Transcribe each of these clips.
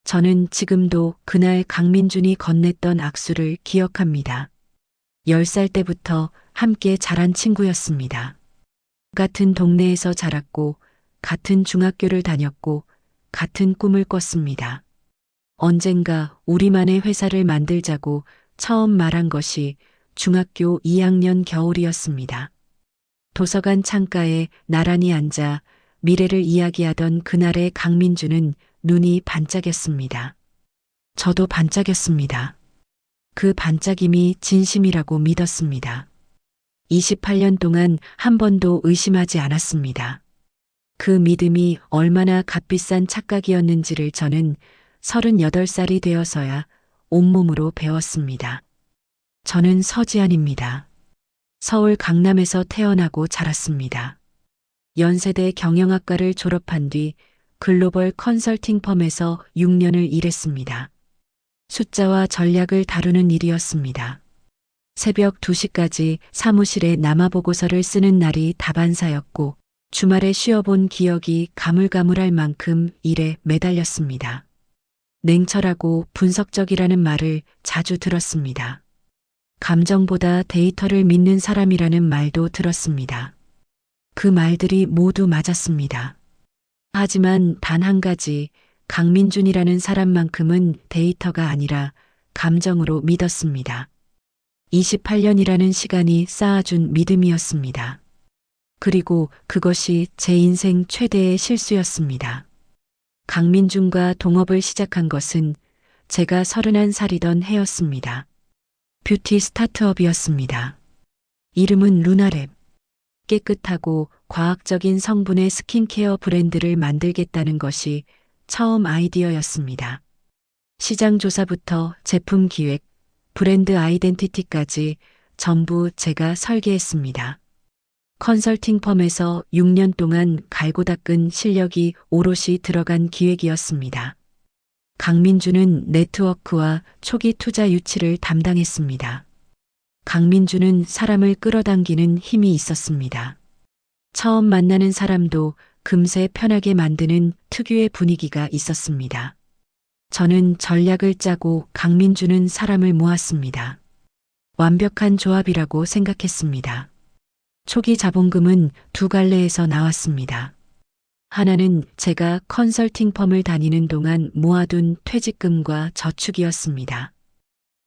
저는 지금도 그날 강민준이 건넸던 악수를 기억합니다. 10살 때부터 함께 자란 친구였습니다. 같은 동네에서 자랐고, 같은 중학교를 다녔고, 같은 꿈을 꿨습니다. 언젠가 우리만의 회사를 만들자고 처음 말한 것이 중학교 2학년 겨울이었습니다. 도서관 창가에 나란히 앉아 미래를 이야기하던 그날의 강민주는 눈이 반짝였습니다. 저도 반짝였습니다. 그 반짝임이 진심이라고 믿었습니다. 28년 동안 한 번도 의심하지 않았습니다. 그 믿음이 얼마나 값비싼 착각이었는지를 저는 38살이 되어서야 온몸으로 배웠습니다. 저는 서지안입니다. 서울 강남에서 태어나고 자랐습니다. 연세대 경영학과를 졸업한 뒤 글로벌 컨설팅 펌에서 6년을 일했습니다. 숫자와 전략을 다루는 일이었습니다. 새벽 2시까지 사무실에 남아보고서를 쓰는 날이 다반사였고 주말에 쉬어본 기억이 가물가물할 만큼 일에 매달렸습니다. 냉철하고 분석적이라는 말을 자주 들었습니다. 감정보다 데이터를 믿는 사람이라는 말도 들었습니다. 그 말들이 모두 맞았습니다. 하지만 단 한 가지, 강민준이라는 사람만큼은 데이터가 아니라 감정으로 믿었습니다. 28년이라는 시간이 쌓아준 믿음이었습니다. 그리고 그것이 제 인생 최대의 실수였습니다. 강민준과 동업을 시작한 것은 제가 31살이던 해였습니다. 뷰티 스타트업이었습니다. 이름은 루나랩. 깨끗하고 과학적인 성분의 스킨케어 브랜드를 만들겠다는 것이 처음 아이디어였습니다. 시장 조사부터 제품 기획, 브랜드 아이덴티티까지 전부 제가 설계했습니다. 컨설팅 펌에서 6년 동안 갈고 닦은 실력이 오롯이 들어간 기획이었습니다. 강민주는 네트워크와 초기 투자 유치를 담당했습니다. 강민주는 사람을 끌어당기는 힘이 있었습니다. 처음 만나는 사람도 금세 편하게 만드는 특유의 분위기가 있었습니다. 저는 전략을 짜고 강민주는 사람을 모았습니다. 완벽한 조합이라고 생각했습니다. 초기 자본금은 두 갈래에서 나왔습니다. 하나는 제가 컨설팅 펌을 다니는 동안 모아둔 퇴직금과 저축이었습니다.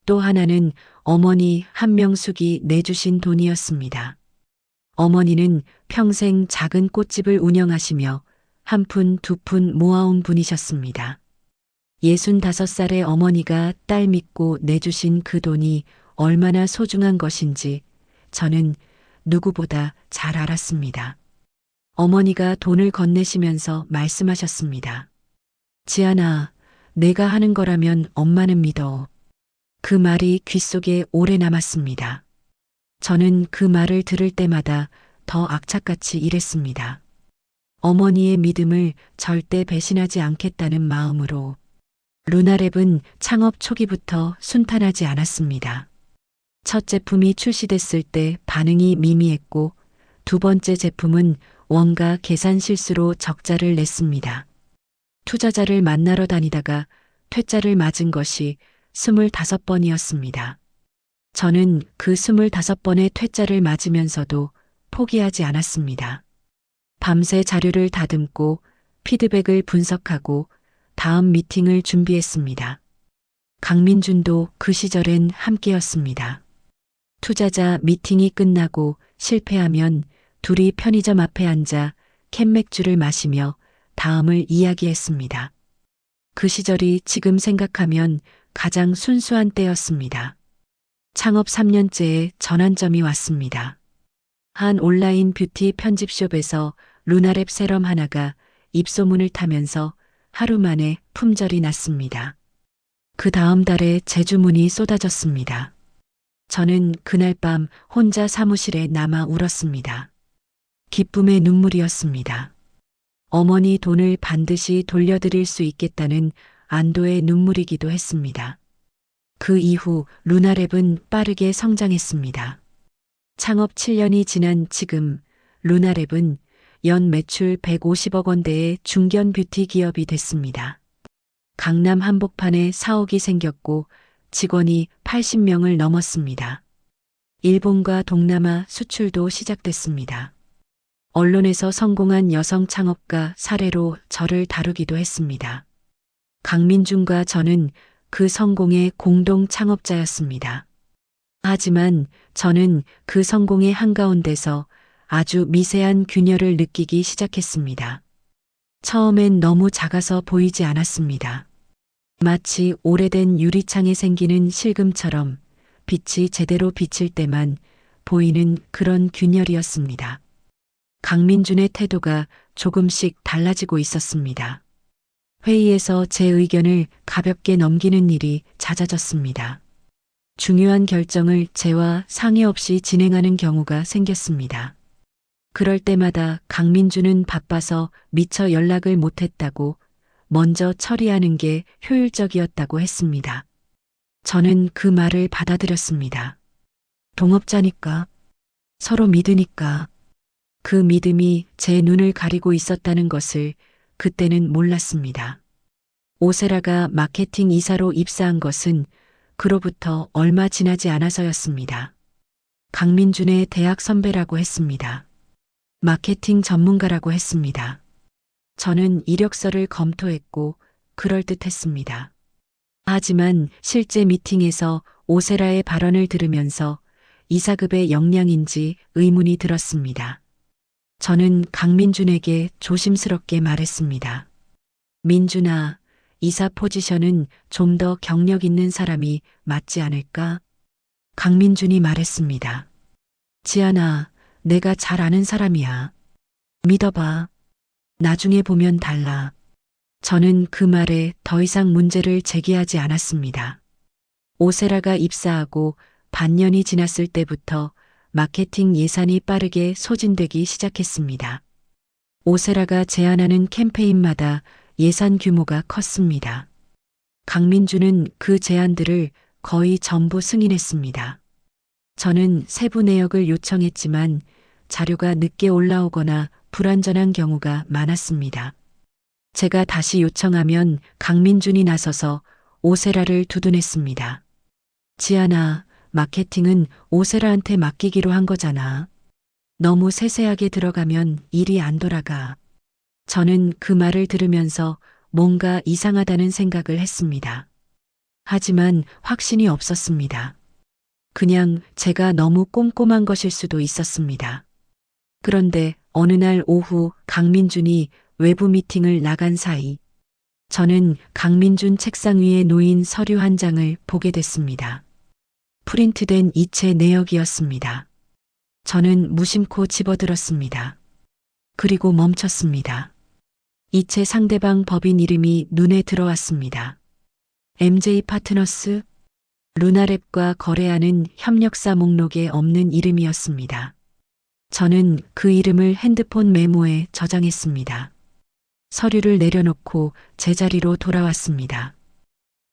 또 하나는 어머니 한명숙이 내주신 돈이었습니다. 어머니는 평생 작은 꽃집을 운영하시며 한 푼 두 푼 모아온 분이셨습니다. 65살의 어머니가 딸 믿고 내주신 그 돈이 얼마나 소중한 것인지 저는 누구보다 잘 알았습니다. 어머니가 돈을 건네시면서 말씀하셨습니다. 지안아, 내가 하는 거라면 엄마는 믿어. 그 말이 귓속에 오래 남았습니다. 저는 그 말을 들을 때마다 더 악착같이 일했습니다. 어머니의 믿음을 절대 배신하지 않겠다는 마음으로. 루나랩은 창업 초기부터 순탄하지 않았습니다. 첫 제품이 출시됐을 때 반응이 미미했고 두 번째 제품은 원가 계산 실수로 적자를 냈습니다. 투자자를 만나러 다니다가 퇴짜를 맞은 것이 25번이었습니다. 저는 그 25번의 퇴짜를 맞으면서도 포기하지 않았습니다. 밤새 자료를 다듬고 피드백을 분석하고 다음 미팅을 준비했습니다. 강민준도 그 시절엔 함께였습니다. 투자자 미팅이 끝나고 실패하면 둘이 편의점 앞에 앉아 캔맥주를 마시며 다음을 이야기했습니다. 그 시절이 지금 생각하면 가장 순수한 때였습니다. 창업 3년째에 전환점이 왔습니다. 한 온라인 뷰티 편집숍에서 루나랩 세럼 하나가 입소문을 타면서 하루 만에 품절이 났습니다. 그 다음 달에 재주문이 쏟아졌습니다. 저는 그날 밤 혼자 사무실에 남아 울었습니다. 기쁨의 눈물이었습니다. 어머니 돈을 반드시 돌려드릴 수 있겠다는 안도의 눈물이기도 했습니다. 그 이후 루나랩은 빠르게 성장했습니다. 창업 7년이 지난 지금 루나랩은 연 매출 150억 원대의 중견 뷰티 기업이 됐습니다. 강남 한복판에 사옥이 생겼고 직원이 80명을 넘었습니다. 일본과 동남아 수출도 시작됐습니다. 언론에서 성공한 여성 창업가 사례로 저를 다루기도 했습니다. 강민준과 저는 그 성공의 공동 창업자였습니다. 하지만 저는 그 성공의 한가운데서 아주 미세한 균열을 느끼기 시작했습니다. 처음엔 너무 작아서 보이지 않았습니다. 마치 오래된 유리창에 생기는 실금처럼 빛이 제대로 비칠 때만 보이는 그런 균열이었습니다. 강민준의 태도가 조금씩 달라지고 있었습니다. 회의에서 제 의견을 가볍게 넘기는 일이 잦아졌습니다. 중요한 결정을 제와 상의 없이 진행하는 경우가 생겼습니다. 그럴 때마다 강민준은 바빠서 미처 연락을 못했다고 먼저 처리하는 게 효율적이었다고 했습니다. 저는 그 말을 받아들였습니다. 동업자니까, 서로 믿으니까. 그 믿음이 제 눈을 가리고 있었다는 것을 그때는 몰랐습니다. 오세라가 마케팅 이사로 입사한 것은 그로부터 얼마 지나지 않아서였습니다. 강민준의 대학 선배라고 했습니다. 마케팅 전문가라고 했습니다. 저는 이력서를 검토했고 그럴듯했습니다. 하지만 실제 미팅에서 오세라의 발언을 들으면서 이사급의 역량인지 의문이 들었습니다. 저는 강민준에게 조심스럽게 말했습니다. 민준아, 이사 포지션은 좀 더 경력 있는 사람이 맞지 않을까? 강민준이 말했습니다. 지안아, 내가 잘 아는 사람이야. 믿어봐. 나중에 보면 달라. 저는 그 말에 더 이상 문제를 제기하지 않았습니다. 오세라가 입사하고 반년이 지났을 때부터 마케팅 예산이 빠르게 소진되기 시작했습니다. 오세라가 제안하는 캠페인마다 예산 규모가 컸습니다. 강민준은 그 제안들을 거의 전부 승인했습니다. 저는 세부 내역을 요청했지만 자료가 늦게 올라오거나 불완전한 경우가 많았습니다. 제가 다시 요청하면 강민준이 나서서 오세라를 두둔했습니다. 지안아, 마케팅은 오세라한테 맡기기로 한 거잖아. 너무 세세하게 들어가면 일이 안 돌아가. 저는 그 말을 들으면서 뭔가 이상하다는 생각을 했습니다. 하지만 확신이 없었습니다. 그냥 제가 너무 꼼꼼한 것일 수도 있었습니다. 그런데 어느 날 오후 강민준이 외부 미팅을 나간 사이 저는 강민준 책상 위에 놓인 서류 한 장을 보게 됐습니다. 프린트된 이체 내역이었습니다. 저는 무심코 집어들었습니다. 그리고 멈췄습니다. 이체 상대방 법인 이름이 눈에 들어왔습니다. MJ 파트너스, 루나랩과 거래하는 협력사 목록에 없는 이름이었습니다. 저는 그 이름을 핸드폰 메모에 저장했습니다. 서류를 내려놓고 제자리로 돌아왔습니다.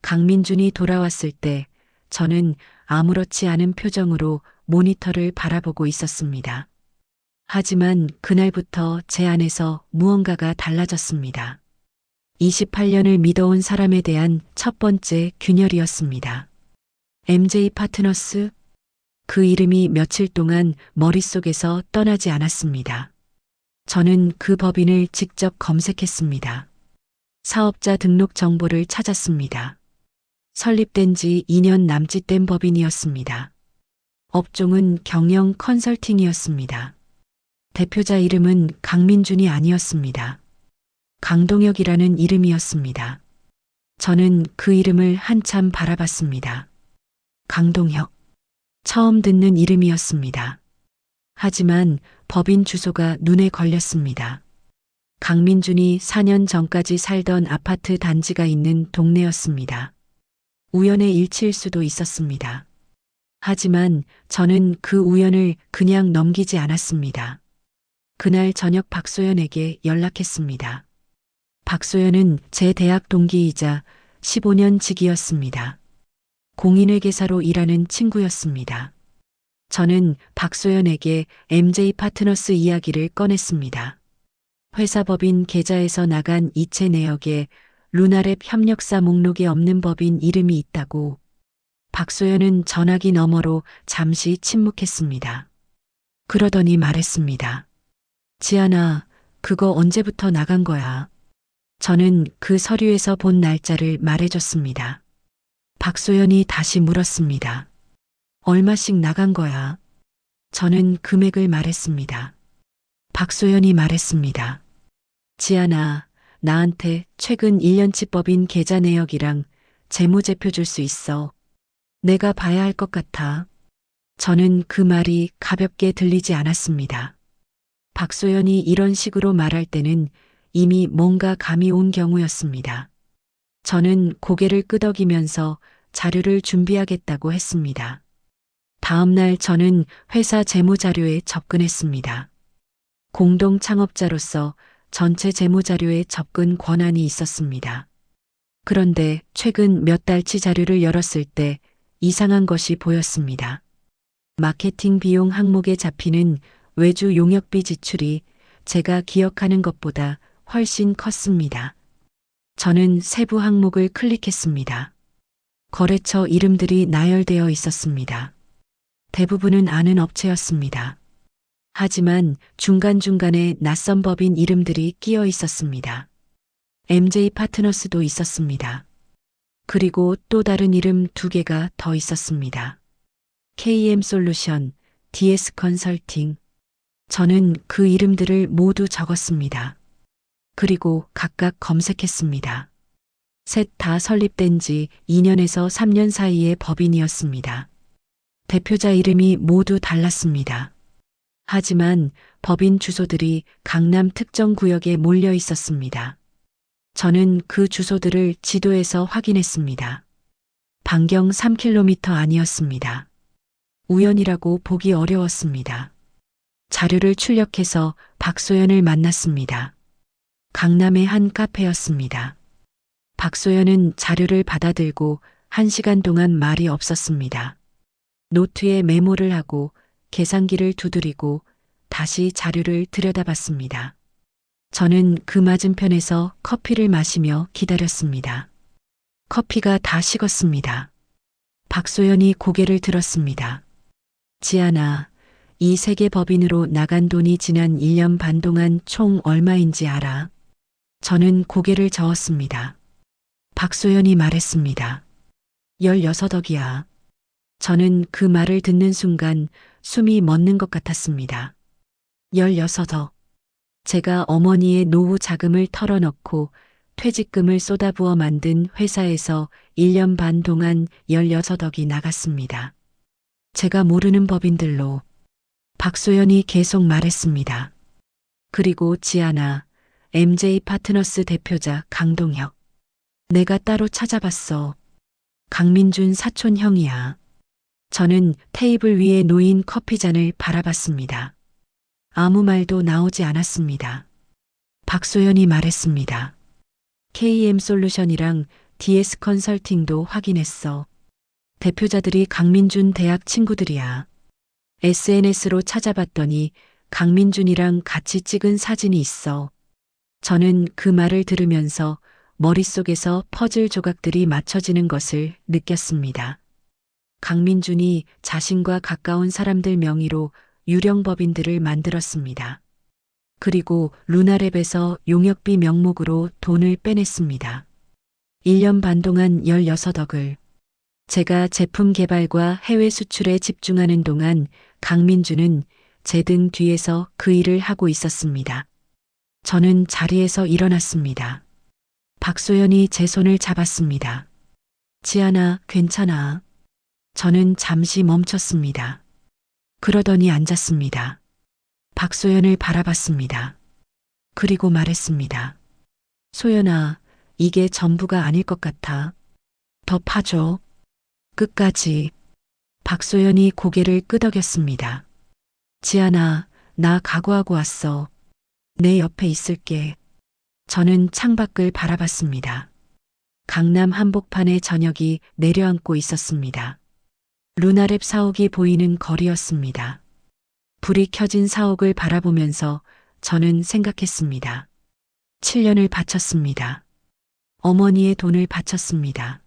강민준이 돌아왔을 때 저는 아무렇지 않은 표정으로 모니터를 바라보고 있었습니다. 하지만 그날부터 제 안에서 무언가가 달라졌습니다. 28년을 믿어온 사람에 대한 첫 번째 균열이었습니다. MJ 파트너스, 그 이름이 며칠 동안 머릿속에서 떠나지 않았습니다. 저는 그 법인을 직접 검색했습니다. 사업자 등록 정보를 찾았습니다. 설립된 지 2년 남짓 된 법인이었습니다. 업종은 경영 컨설팅이었습니다. 대표자 이름은 강민준이 아니었습니다. 강동혁이라는 이름이었습니다. 저는 그 이름을 한참 바라봤습니다. 강동혁. 처음 듣는 이름이었습니다. 하지만 법인 주소가 눈에 걸렸습니다. 강민준이 4년 전까지 살던 아파트 단지가 있는 동네였습니다. 우연의 일치일 수도 있었습니다. 하지만 저는 그 우연을 그냥 넘기지 않았습니다. 그날 저녁 박소연에게 연락했습니다. 박소연은 제 대학 동기이자 15년 지기였습니다. 공인회계사로 일하는 친구였습니다. 저는 박소연에게 MJ 파트너스 이야기를 꺼냈습니다. 회사 법인 계좌에서 나간 이체 내역에 루나랩 협력사 목록에 없는 법인 이름이 있다고. 박소연은 전화기 너머로 잠시 침묵했습니다. 그러더니 말했습니다. 지아나, 그거 언제부터 나간 거야? 저는 그 서류에서 본 날짜를 말해줬습니다. 박소연이 다시 물었습니다. 얼마씩 나간 거야? 저는 금액을 말했습니다. 박소연이 말했습니다. 지아나, 나한테 최근 1년치 법인 계좌 내역이랑 재무제표 줄 수 있어. 내가 봐야 할 것 같아. 저는 그 말이 가볍게 들리지 않았습니다. 박소연이 이런 식으로 말할 때는 이미 뭔가 감이 온 경우였습니다. 저는 고개를 끄덕이면서 자료를 준비하겠다고 했습니다. 다음 날 저는 회사 재무자료에 접근했습니다. 공동 창업자로서 전체 재무자료에 접근 권한이 있었습니다. 그런데 최근 몇 달치 자료를 열었을 때 이상한 것이 보였습니다. 마케팅 비용 항목에 잡히는 외주 용역비 지출이 제가 기억하는 것보다 훨씬 컸습니다. 저는 세부 항목을 클릭했습니다. 거래처 이름들이 나열되어 있었습니다. 대부분은 아는 업체였습니다. 하지만 중간중간에 낯선 법인 이름들이 끼어 있었습니다. MJ 파트너스도 있었습니다. 그리고 또 다른 이름 2개가 더 있었습니다. KM 솔루션, DS 컨설팅. 저는 그 이름들을 모두 적었습니다. 그리고 각각 검색했습니다. 셋 다 설립된 지 2년에서 3년 사이의 법인이었습니다. 대표자 이름이 모두 달랐습니다. 하지만 법인 주소들이 강남 특정 구역에 몰려 있었습니다. 저는 그 주소들을 지도에서 확인했습니다. 반경 3km 아니었습니다. 우연이라고 보기 어려웠습니다. 자료를 출력해서 박소연을 만났습니다. 강남의 한 카페였습니다. 박소연은 자료를 받아들고 1시간 동안 말이 없었습니다. 노트에 메모를 하고 계산기를 두드리고 다시 자료를 들여다봤습니다. 저는 그 맞은편에서 커피를 마시며 기다렸습니다. 커피가 다 식었습니다. 박소연이 고개를 들었습니다. 지아나, 이 세계 법인으로 나간 돈이 지난 1년 반 동안 총 얼마인지 알아? 저는 고개를 저었습니다. 박소연이 말했습니다. 16억이야. 저는 그 말을 듣는 순간 숨이 멎는 것 같았습니다. 16억. 제가 어머니의 노후 자금을 털어넣고 퇴직금을 쏟아부어 만든 회사에서 1년 반 동안 16억이 나갔습니다. 제가 모르는 법인들로. 박소연이 계속 말했습니다. 그리고 지아나, MJ 파트너스 대표자 강동혁. 내가 따로 찾아봤어. 강민준 사촌 형이야. 저는 테이블 위에 놓인 커피잔을 바라봤습니다. 아무 말도 나오지 않았습니다. 박소연이 말했습니다. KM 솔루션이랑 DS 컨설팅도 확인했어. 대표자들이 강민준 대학 친구들이야. SNS로 찾아봤더니 강민준이랑 같이 찍은 사진이 있어. 저는 그 말을 들으면서 머릿속에서 퍼즐 조각들이 맞춰지는 것을 느꼈습니다. 강민준이 자신과 가까운 사람들 명의로 유령 법인들을 만들었습니다. 그리고 루나랩에서 용역비 명목으로 돈을 빼냈습니다. 1년 반 동안 16억을. 제가 제품 개발과 해외 수출에 집중하는 동안 강민준은 제 등 뒤에서 그 일을 하고 있었습니다. 저는 자리에서 일어났습니다. 박소연이 제 손을 잡았습니다. 지아나, 괜찮아. 저는 잠시 멈췄습니다. 그러더니 앉았습니다. 박소연을 바라봤습니다. 그리고 말했습니다. 소연아, 이게 전부가 아닐 것 같아. 더 파줘. 끝까지. 박소연이 고개를 끄덕였습니다. 지아나, 나 각오하고 왔어. 내 옆에 있을게. 저는 창밖을 바라봤습니다. 강남 한복판의 저녁이 내려앉고 있었습니다. 루나랩 사옥이 보이는 거리였습니다. 불이 켜진 사옥을 바라보면서 저는 생각했습니다. 7년을 바쳤습니다. 어머니의 돈을 바쳤습니다.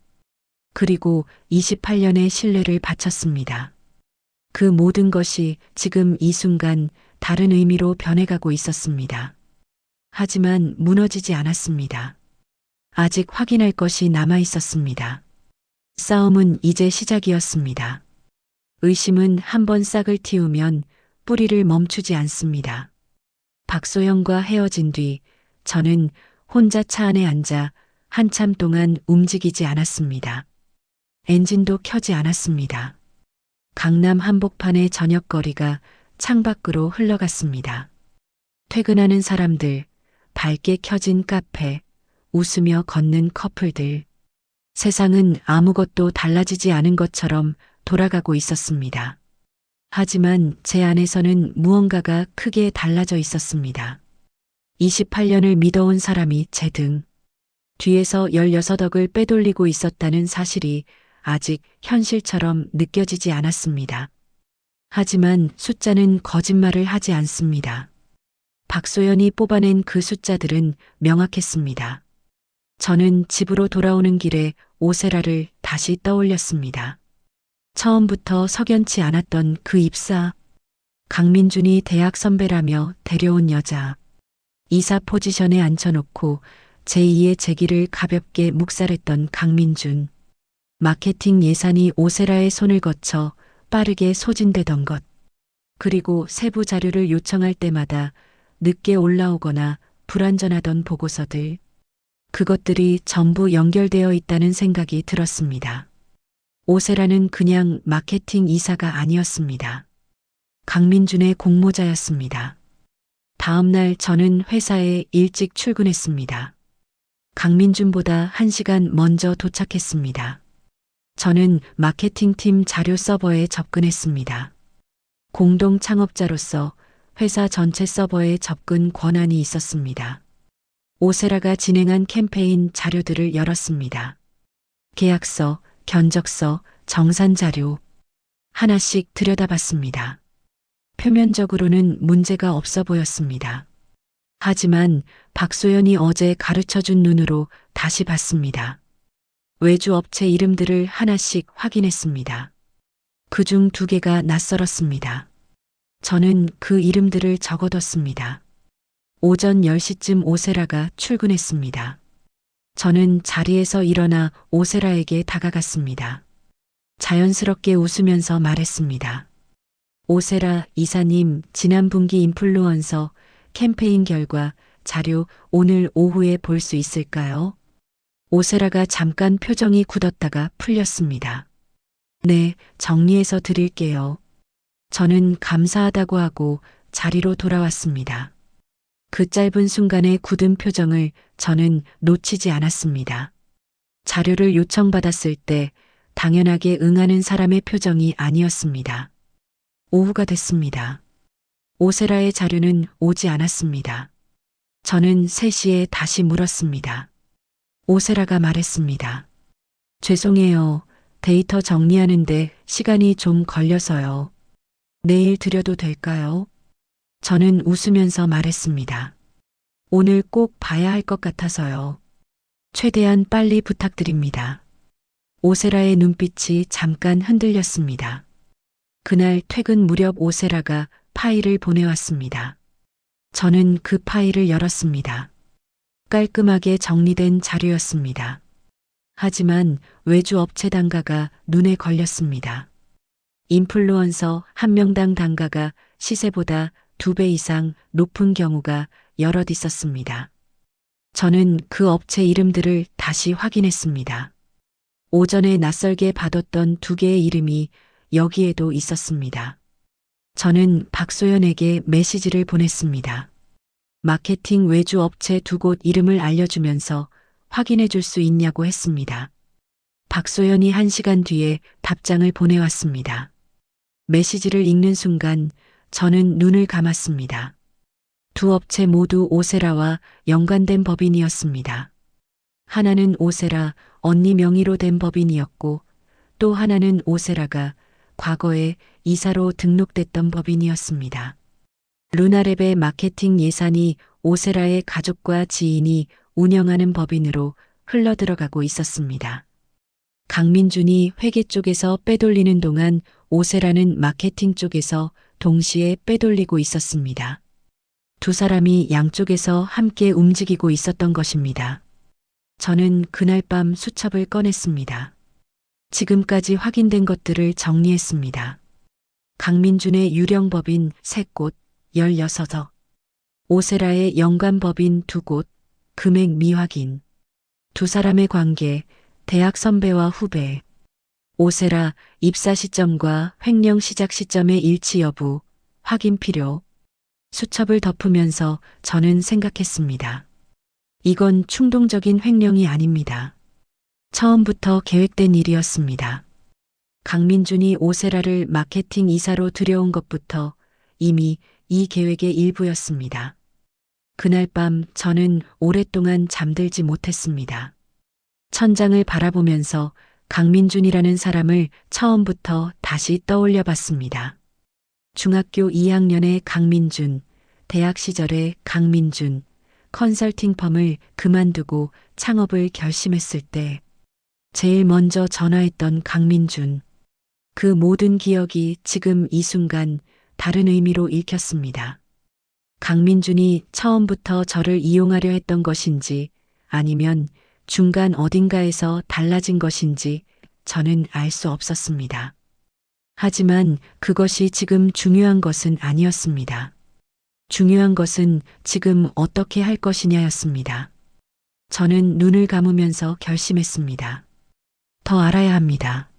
그리고 28년의 신뢰를 바쳤습니다. 그 모든 것이 지금 이 순간 다른 의미로 변해가고 있었습니다. 하지만 무너지지 않았습니다. 아직 확인할 것이 남아 있었습니다. 싸움은 이제 시작이었습니다. 의심은 한번 싹을 틔우면 뿌리를 멈추지 않습니다. 박소영과 헤어진 뒤 저는 혼자 차 안에 앉아 한참 동안 움직이지 않았습니다. 엔진도 켜지 않았습니다. 강남 한복판의 저녁거리가 창밖으로 흘러갔습니다. 퇴근하는 사람들, 밝게 켜진 카페, 웃으며 걷는 커플들. 세상은 아무것도 달라지지 않은 것처럼 돌아가고 있었습니다. 하지만 제 안에서는 무언가가 크게 달라져 있었습니다. 28년을 믿어온 사람이 제 등 뒤에서 16억을 빼돌리고 있었다는 사실이 아직 현실처럼 느껴지지 않았습니다. 하지만 숫자는 거짓말을 하지 않습니다. 박소연이 뽑아낸 그 숫자들은 명확했습니다. 저는 집으로 돌아오는 길에 오세라를 다시 떠올렸습니다. 처음부터 석연치 않았던 그 입사, 강민준이 대학 선배라며 데려온 여자, 이사 포지션에 앉혀놓고 제2의 제기를 가볍게 묵살했던 강민준, 마케팅 예산이 오세라의 손을 거쳐 빠르게 소진되던 것, 그리고 세부 자료를 요청할 때마다 늦게 올라오거나 불완전하던 보고서들, 그것들이 전부 연결되어 있다는 생각이 들었습니다. 오세라는 그냥 마케팅 이사가 아니었습니다. 강민준의 공모자였습니다. 다음 날 저는 회사에 일찍 출근했습니다. 강민준보다 1시간 먼저 도착했습니다. 저는 마케팅팀 자료 서버에 접근했습니다. 공동 창업자로서 회사 전체 서버에 접근 권한이 있었습니다. 오세라가 진행한 캠페인 자료들을 열었습니다. 계약서, 견적서, 정산 자료 하나씩 들여다봤습니다. 표면적으로는 문제가 없어 보였습니다. 하지만 박소연이 어제 가르쳐준 눈으로 다시 봤습니다. 외주 업체 이름들을 하나씩 확인했습니다. 그중 2개가 낯설었습니다. 저는 그 이름들을 적어뒀습니다. 오전 10시쯤 오세라가 출근했습니다. 저는 자리에서 일어나 오세라에게 다가갔습니다. 자연스럽게 웃으면서 말했습니다. 오세라 이사님, 지난 분기 인플루언서 캠페인 결과 자료 오늘 오후에 볼 수 있을까요? 오세라가 잠깐 표정이 굳었다가 풀렸습니다. 네, 정리해서 드릴게요. 저는 감사하다고 하고 자리로 돌아왔습니다. 그 짧은 순간의 굳은 표정을 저는 놓치지 않았습니다. 자료를 요청받았을 때 당연하게 응하는 사람의 표정이 아니었습니다. 오후가 됐습니다. 오세라의 자료는 오지 않았습니다. 저는 3시에 다시 물었습니다. 오세라가 말했습니다. 죄송해요. 데이터 정리하는데 시간이 좀 걸려서요. 내일 드려도 될까요? 저는 웃으면서 말했습니다. 오늘 꼭 봐야 할 것 같아서요. 최대한 빨리 부탁드립니다. 오세라의 눈빛이 잠깐 흔들렸습니다. 그날 퇴근 무렵 오세라가 파일을 보내왔습니다. 저는 그 파일을 열었습니다. 깔끔하게 정리된 자료였습니다. 하지만 외주 업체 단가가 눈에 걸렸습니다. 인플루언서 1명당 단가가 시세보다 2배 이상 높은 경우가 여럿 있었습니다. 저는 그 업체 이름들을 다시 확인했습니다. 오전에 낯설게 봐뒀던 2개의 이름이 여기에도 있었습니다. 저는 박소연에게 메시지를 보냈습니다. 마케팅 외주 업체 2곳 이름을 알려주면서 확인해 줄 수 있냐고 했습니다. 박소연이 1시간 뒤에 답장을 보내왔습니다. 메시지를 읽는 순간 저는 눈을 감았습니다. 2 업체 모두 오세라와 연관된 법인이었습니다. 하나는 오세라 언니 명의로 된 법인이었고 또 하나는 오세라가 과거에 이사로 등록됐던 법인이었습니다. 루나랩의 마케팅 예산이 오세라의 가족과 지인이 운영하는 법인으로 흘러들어가고 있었습니다. 강민준이 회계 쪽에서 빼돌리는 동안 오세라는 마케팅 쪽에서 동시에 빼돌리고 있었습니다. 두 사람이 양쪽에서 함께 움직이고 있었던 것입니다. 저는 그날 밤 수첩을 꺼냈습니다. 지금까지 확인된 것들을 정리했습니다. 강민준의 유령법인 3곳, 16억. 오세라의 연관법인 2곳, 금액 미확인. 두 사람의 관계, 대학 선배와 후배. 오세라 입사 시점과 횡령 시작 시점의 일치 여부, 확인 필요. 수첩을 덮으면서 저는 생각했습니다. 이건 충동적인 횡령이 아닙니다. 처음부터 계획된 일이었습니다. 강민준이 오세라를 마케팅 이사로 들여온 것부터 이미 이 계획의 일부였습니다. 그날 밤 저는 오랫동안 잠들지 못했습니다. 천장을 바라보면서 강민준이라는 사람을 처음부터 다시 떠올려 봤습니다. 중학교 2학년의 강민준, 대학 시절의 강민준, 컨설팅 펌을 그만두고 창업을 결심했을 때 제일 먼저 전화했던 강민준. 그 모든 기억이 지금 이 순간 다른 의미로 읽혔습니다. 강민준이 처음부터 저를 이용하려 했던 것인지 아니면 중간 어딘가에서 달라진 것인지 저는 알 수 없었습니다. 하지만 그것이 지금 중요한 것은 아니었습니다. 중요한 것은 지금 어떻게 할 것이냐였습니다. 저는 눈을 감으면서 결심했습니다. 더 알아야 합니다.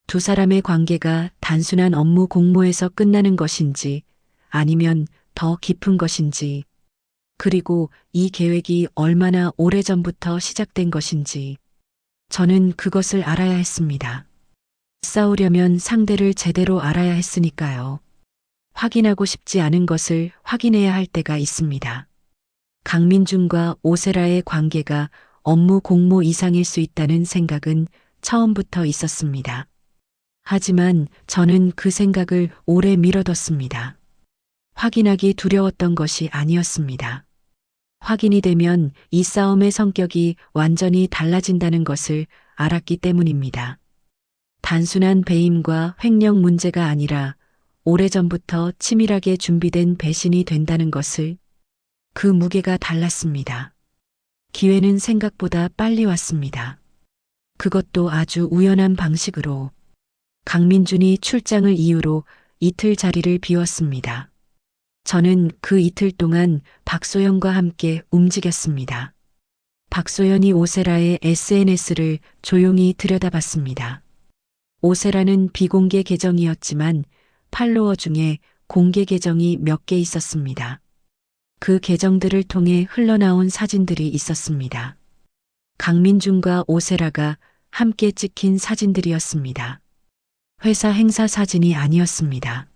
두 사람의 관계가 단순한 업무 공모에서 끝나는 것인지 아니면 더 깊은 것인지, 그리고 이 계획이 얼마나 오래전부터 시작된 것인지, 저는 그것을 알아야 했습니다. 싸우려면 상대를 제대로 알아야 했으니까요. 확인하고 싶지 않은 것을 확인해야 할 때가 있습니다. 강민준과 오세라의 관계가 업무 공모 이상일 수 있다는 생각은 처음부터 있었습니다. 하지만 저는 그 생각을 오래 미뤄뒀습니다. 확인하기 두려웠던 것이 아니었습니다. 확인이 되면 이 싸움의 성격이 완전히 달라진다는 것을 알았기 때문입니다. 단순한 배임과 횡령 문제가 아니라 오래전부터 치밀하게 준비된 배신이 된다는 것을, 그 무게가 달랐습니다. 기회는 생각보다 빨리 왔습니다. 그것도 아주 우연한 방식으로. 강민준이 출장을 이유로 이틀 자리를 비웠습니다. 저는 그 이틀 동안 박소연과 함께 움직였습니다. 박소연이 오세라의 SNS를 조용히 들여다봤습니다. 오세라는 비공개 계정이었지만 팔로워 중에 공개 계정이 몇 개 있었습니다. 그 계정들을 통해 흘러나온 사진들이 있었습니다. 강민준과 오세라가 함께 찍힌 사진들이었습니다. 회사 행사 사진이 아니었습니다.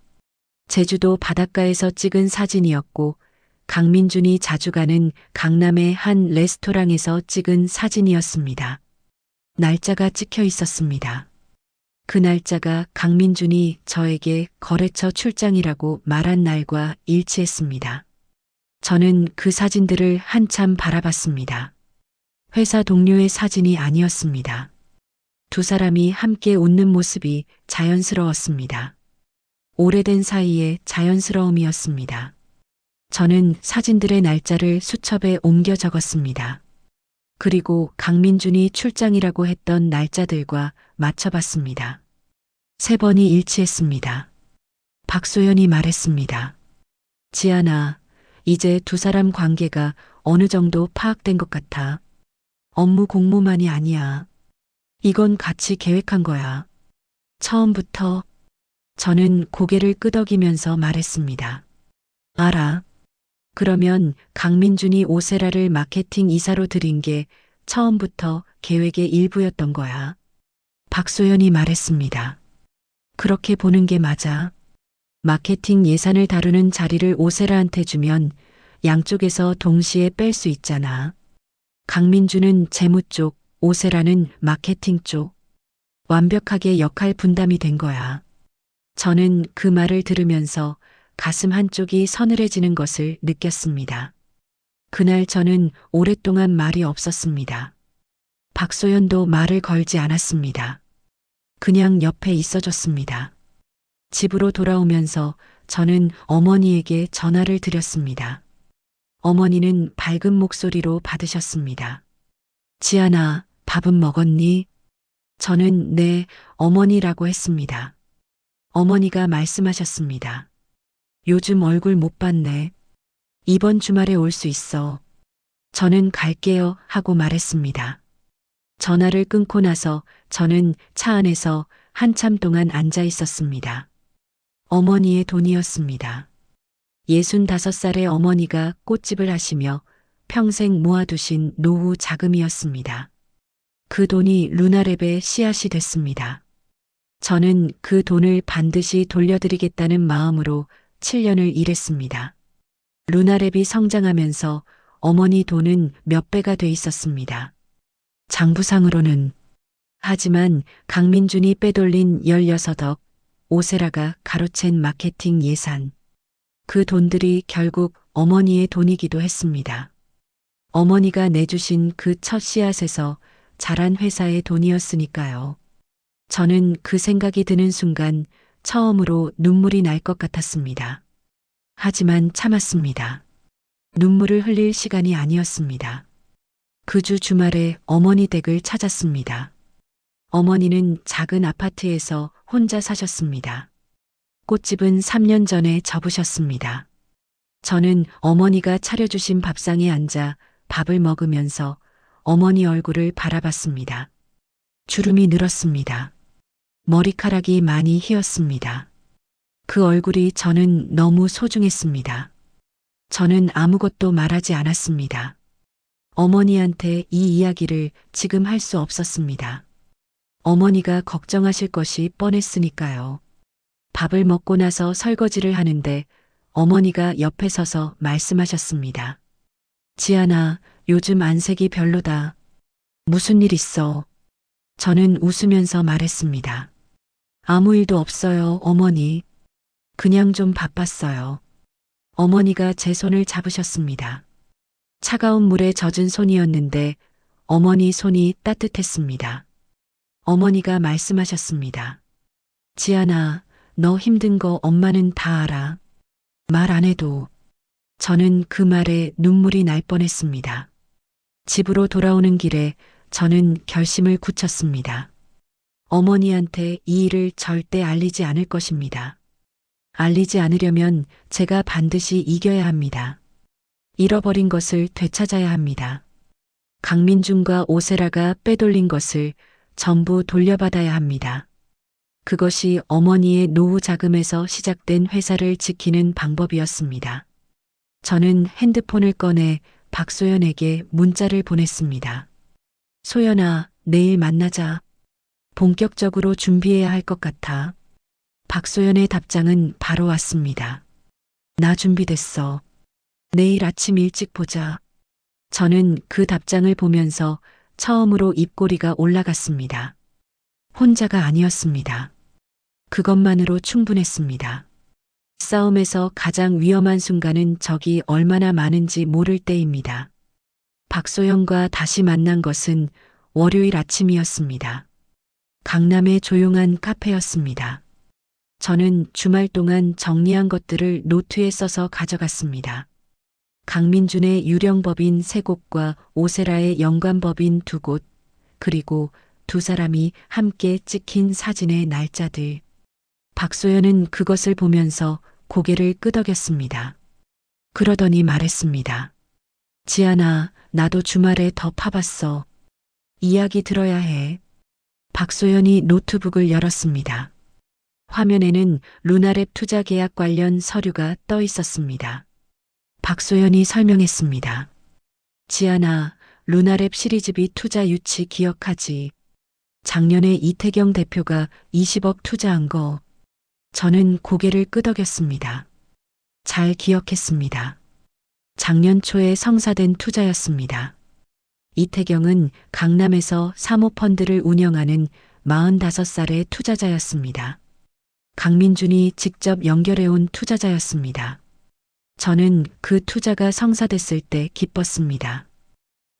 제주도 바닷가에서 찍은 사진이었고 강민준이 자주 가는 강남의 한 레스토랑에서 찍은 사진이었습니다. 날짜가 찍혀 있었습니다. 그 날짜가 강민준이 저에게 거래처 출장이라고 말한 날과 일치했습니다. 저는 그 사진들을 한참 바라봤습니다. 회사 동료의 사진이 아니었습니다. 두 사람이 함께 웃는 모습이 자연스러웠습니다. 오래된 사이의 자연스러움이었습니다. 저는 사진들의 날짜를 수첩에 옮겨 적었습니다. 그리고 강민준이 출장이라고 했던 날짜들과 맞춰봤습니다. 3번이 일치했습니다. 박소연이 말했습니다. 지아나, 이제 두 사람 관계가 어느 정도 파악된 것 같아. 업무 공모만이 아니야. 이건 같이 계획한 거야. 처음부터. 저는 고개를 끄덕이면서 말했습니다. 알아. 그러면 강민준이 오세라를 마케팅 이사로 들인 게 처음부터 계획의 일부였던 거야. 박소연이 말했습니다. 그렇게 보는 게 맞아. 마케팅 예산을 다루는 자리를 오세라한테 주면 양쪽에서 동시에 뺄 수 있잖아. 강민준은 재무 쪽, 오세라는 마케팅 쪽. 완벽하게 역할 분담이 된 거야. 저는 그 말을 들으면서 가슴 한쪽이 서늘해지는 것을 느꼈습니다. 그날 저는 오랫동안 말이 없었습니다. 박소연도 말을 걸지 않았습니다. 그냥 옆에 있어줬습니다. 집으로 돌아오면서 저는 어머니에게 전화를 드렸습니다. 어머니는 밝은 목소리로 받으셨습니다. 지안아, 밥은 먹었니? 저는 네, 어머니라고 했습니다. 어머니가 말씀하셨습니다. 요즘 얼굴 못 봤네. 이번 주말에 올 수 있어. 저는 갈게요 하고 말했습니다. 전화를 끊고 나서 저는 차 안에서 한참 동안 앉아 있었습니다. 어머니의 돈이었습니다. 65살의 어머니가 꽃집을 하시며 평생 모아두신 노후 자금이었습니다. 그 돈이 루나랩의 씨앗이 됐습니다. 저는 그 돈을 반드시 돌려드리겠다는 마음으로 7년을 일했습니다. 루나랩이 성장하면서 어머니 돈은 몇 배가 돼 있었습니다. 장부상으로는. 하지만 강민준이 빼돌린 16억, 오세라가 가로챈 마케팅 예산. 그 돈들이 결국 어머니의 돈이기도 했습니다. 어머니가 내주신 그 첫 씨앗에서 자란 회사의 돈이었으니까요. 저는 그 생각이 드는 순간 처음으로 눈물이 날 것 같았습니다. 하지만 참았습니다. 눈물을 흘릴 시간이 아니었습니다. 그 주 주말에 어머니 댁을 찾았습니다. 어머니는 작은 아파트에서 혼자 사셨습니다. 꽃집은 3년 전에 접으셨습니다. 저는 어머니가 차려주신 밥상에 앉아 밥을 먹으면서 어머니 얼굴을 바라봤습니다. 주름이 늘었습니다. 머리카락이 많이 휘었습니다. 그 얼굴이 저는 너무 소중했습니다. 저는 아무것도 말하지 않았습니다. 어머니한테 이 이야기를 지금 할 수 없었습니다. 어머니가 걱정하실 것이 뻔했으니까요. 밥을 먹고 나서 설거지를 하는데 어머니가 옆에 서서 말씀하셨습니다. 지안아, 요즘 안색이 별로다. 무슨 일 있어? 저는 웃으면서 말했습니다. 아무 일도 없어요, 어머니. 그냥 좀 바빴어요. 어머니가 제 손을 잡으셨습니다. 차가운 물에 젖은 손이었는데 어머니 손이 따뜻했습니다. 어머니가 말씀하셨습니다. 지안아, 너 힘든 거 엄마는 다 알아. 말 안 해도. 저는 그 말에 눈물이 날 뻔했습니다. 집으로 돌아오는 길에 저는 결심을 굳혔습니다. 어머니한테 이 일을 절대 알리지 않을 것입니다. 알리지 않으려면 제가 반드시 이겨야 합니다. 잃어버린 것을 되찾아야 합니다. 강민준과 오세라가 빼돌린 것을 전부 돌려받아야 합니다. 그것이 어머니의 노후 자금에서 시작된 회사를 지키는 방법이었습니다. 저는 핸드폰을 꺼내 박소연에게 문자를 보냈습니다. 소연아, 내일 만나자. 본격적으로 준비해야 할 것 같아. 박소연의 답장은 바로 왔습니다. 나 준비됐어. 내일 아침 일찍 보자. 저는 그 답장을 보면서 처음으로 입꼬리가 올라갔습니다. 혼자가 아니었습니다. 그것만으로 충분했습니다. 싸움에서 가장 위험한 순간은 적이 얼마나 많은지 모를 때입니다. 박소영과 다시 만난 것은 월요일 아침이었습니다. 강남의 조용한 카페였습니다. 저는 주말 동안 정리한 것들을 노트에 써서 가져갔습니다. 강민준의 유령법인 3곳과 오세라의 연관법인 2곳, 그리고 두 사람이 함께 찍힌 사진의 날짜들. 박소연은 그것을 보면서 고개를 끄덕였습니다. 그러더니 말했습니다. 지안아, 나도 주말에 더 파봤어. 이야기 들어야 해. 박소연이 노트북을 열었습니다. 화면에는 루나랩 투자 계약 관련 서류가 떠 있었습니다. 박소연이 설명했습니다. 지안아, 루나랩 시리즈비 투자 유치 기억하지? 작년에 이태경 대표가 20억 투자한 거. 저는 고개를 끄덕였습니다. 잘 기억했습니다. 작년 초에 성사된 투자였습니다. 이태경은 강남에서 사모펀드를 운영하는 45살의 투자자였습니다. 강민준이 직접 연결해온 투자자였습니다. 저는 그 투자가 성사됐을 때 기뻤습니다.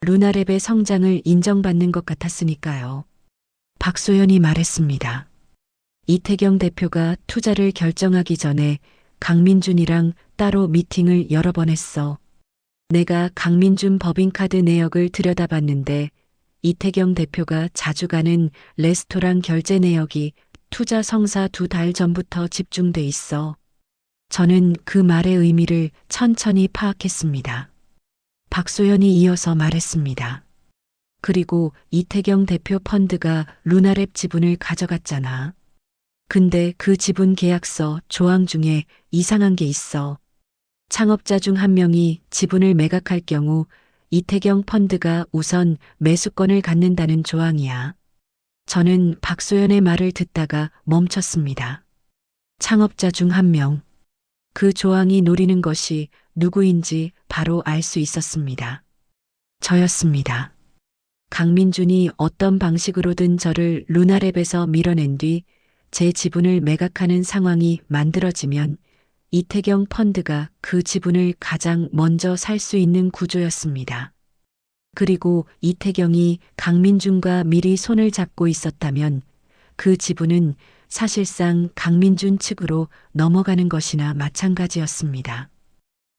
루나랩의 성장을 인정받는 것 같았으니까요. 박소연이 말했습니다. 이태경 대표가 투자를 결정하기 전에 강민준이랑 따로 미팅을 여러 번 했어. 내가 강민준 법인카드 내역을 들여다봤는데 이태경 대표가 자주 가는 레스토랑 결제 내역이 투자 성사 2달 전부터 집중돼 있어. 저는 그 말의 의미를 천천히 파악했습니다. 박소연이 이어서 말했습니다. 그리고 이태경 대표 펀드가 루나랩 지분을 가져갔잖아. 근데 그 지분 계약서 조항 중에 이상한 게 있어. 창업자 중 한 명이 지분을 매각할 경우 이태경 펀드가 우선 매수권을 갖는다는 조항이야. 저는 박소연의 말을 듣다가 멈췄습니다. 창업자 중 한 명. 그 조항이 노리는 것이 누구인지 바로 알 수 있었습니다. 저였습니다. 강민준이 어떤 방식으로든 저를 루나랩에서 밀어낸 뒤 제 지분을 매각하는 상황이 만들어지면 이태경 펀드가 그 지분을 가장 먼저 살 수 있는 구조였습니다. 그리고 이태경이 강민준과 미리 손을 잡고 있었다면 그 지분은 사실상 강민준 측으로 넘어가는 것이나 마찬가지였습니다.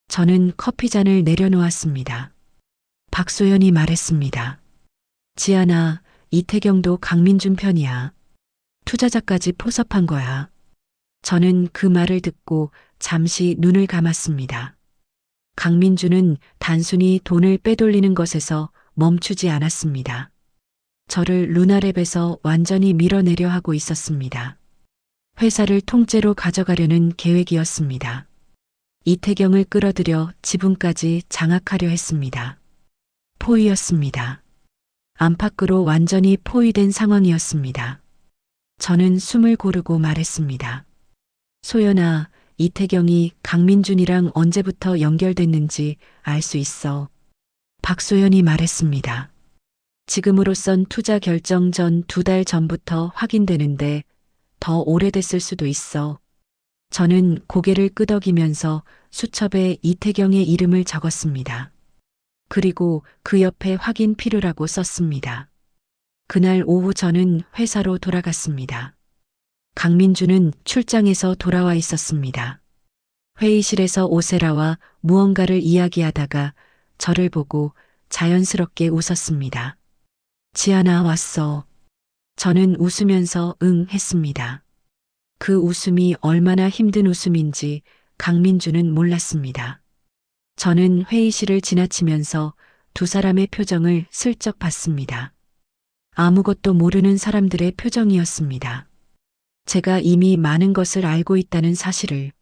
저는 커피잔을 내려놓았습니다. 박소연이 말했습니다. 지아나, 이태경도 강민준 편이야. 투자자까지 포섭한 거야. 저는 그 말을 듣고 잠시 눈을 감았습니다. 강민준은 단순히 돈을 빼돌리는 것에서 멈추지 않았습니다. 저를 루나랩에서 완전히 밀어내려 하고 있었습니다. 회사를 통째로 가져가려는 계획이었습니다. 이태경을 끌어들여 지분까지 장악하려 했습니다. 포위였습니다. 안팎으로 완전히 포위된 상황이었습니다. 저는 숨을 고르고 말했습니다. 소연아, 이태경이 강민준이랑 언제부터 연결됐는지 알 수 있어. 박소연이 말했습니다. 지금으로선 투자 결정 전 2달 전부터 확인되는데 더 오래됐을 수도 있어. 저는 고개를 끄덕이면서 수첩에 이태경의 이름을 적었습니다. 그리고 그 옆에 확인 필요라고 썼습니다. 그날 오후 저는 회사로 돌아갔습니다. 강민준은 출장에서 돌아와 있었습니다. 회의실에서 오세라와 무언가를 이야기하다가 저를 보고 자연스럽게 웃었습니다. 지아나 왔어. 저는 웃으면서 응 했습니다. 그 웃음이 얼마나 힘든 웃음인지 강민준은 몰랐습니다. 저는 회의실을 지나치면서 두 사람의 표정을 슬쩍 봤습니다. 아무것도 모르는 사람들의 표정이었습니다. 제가 이미 많은 것을 알고 있다는 사실을.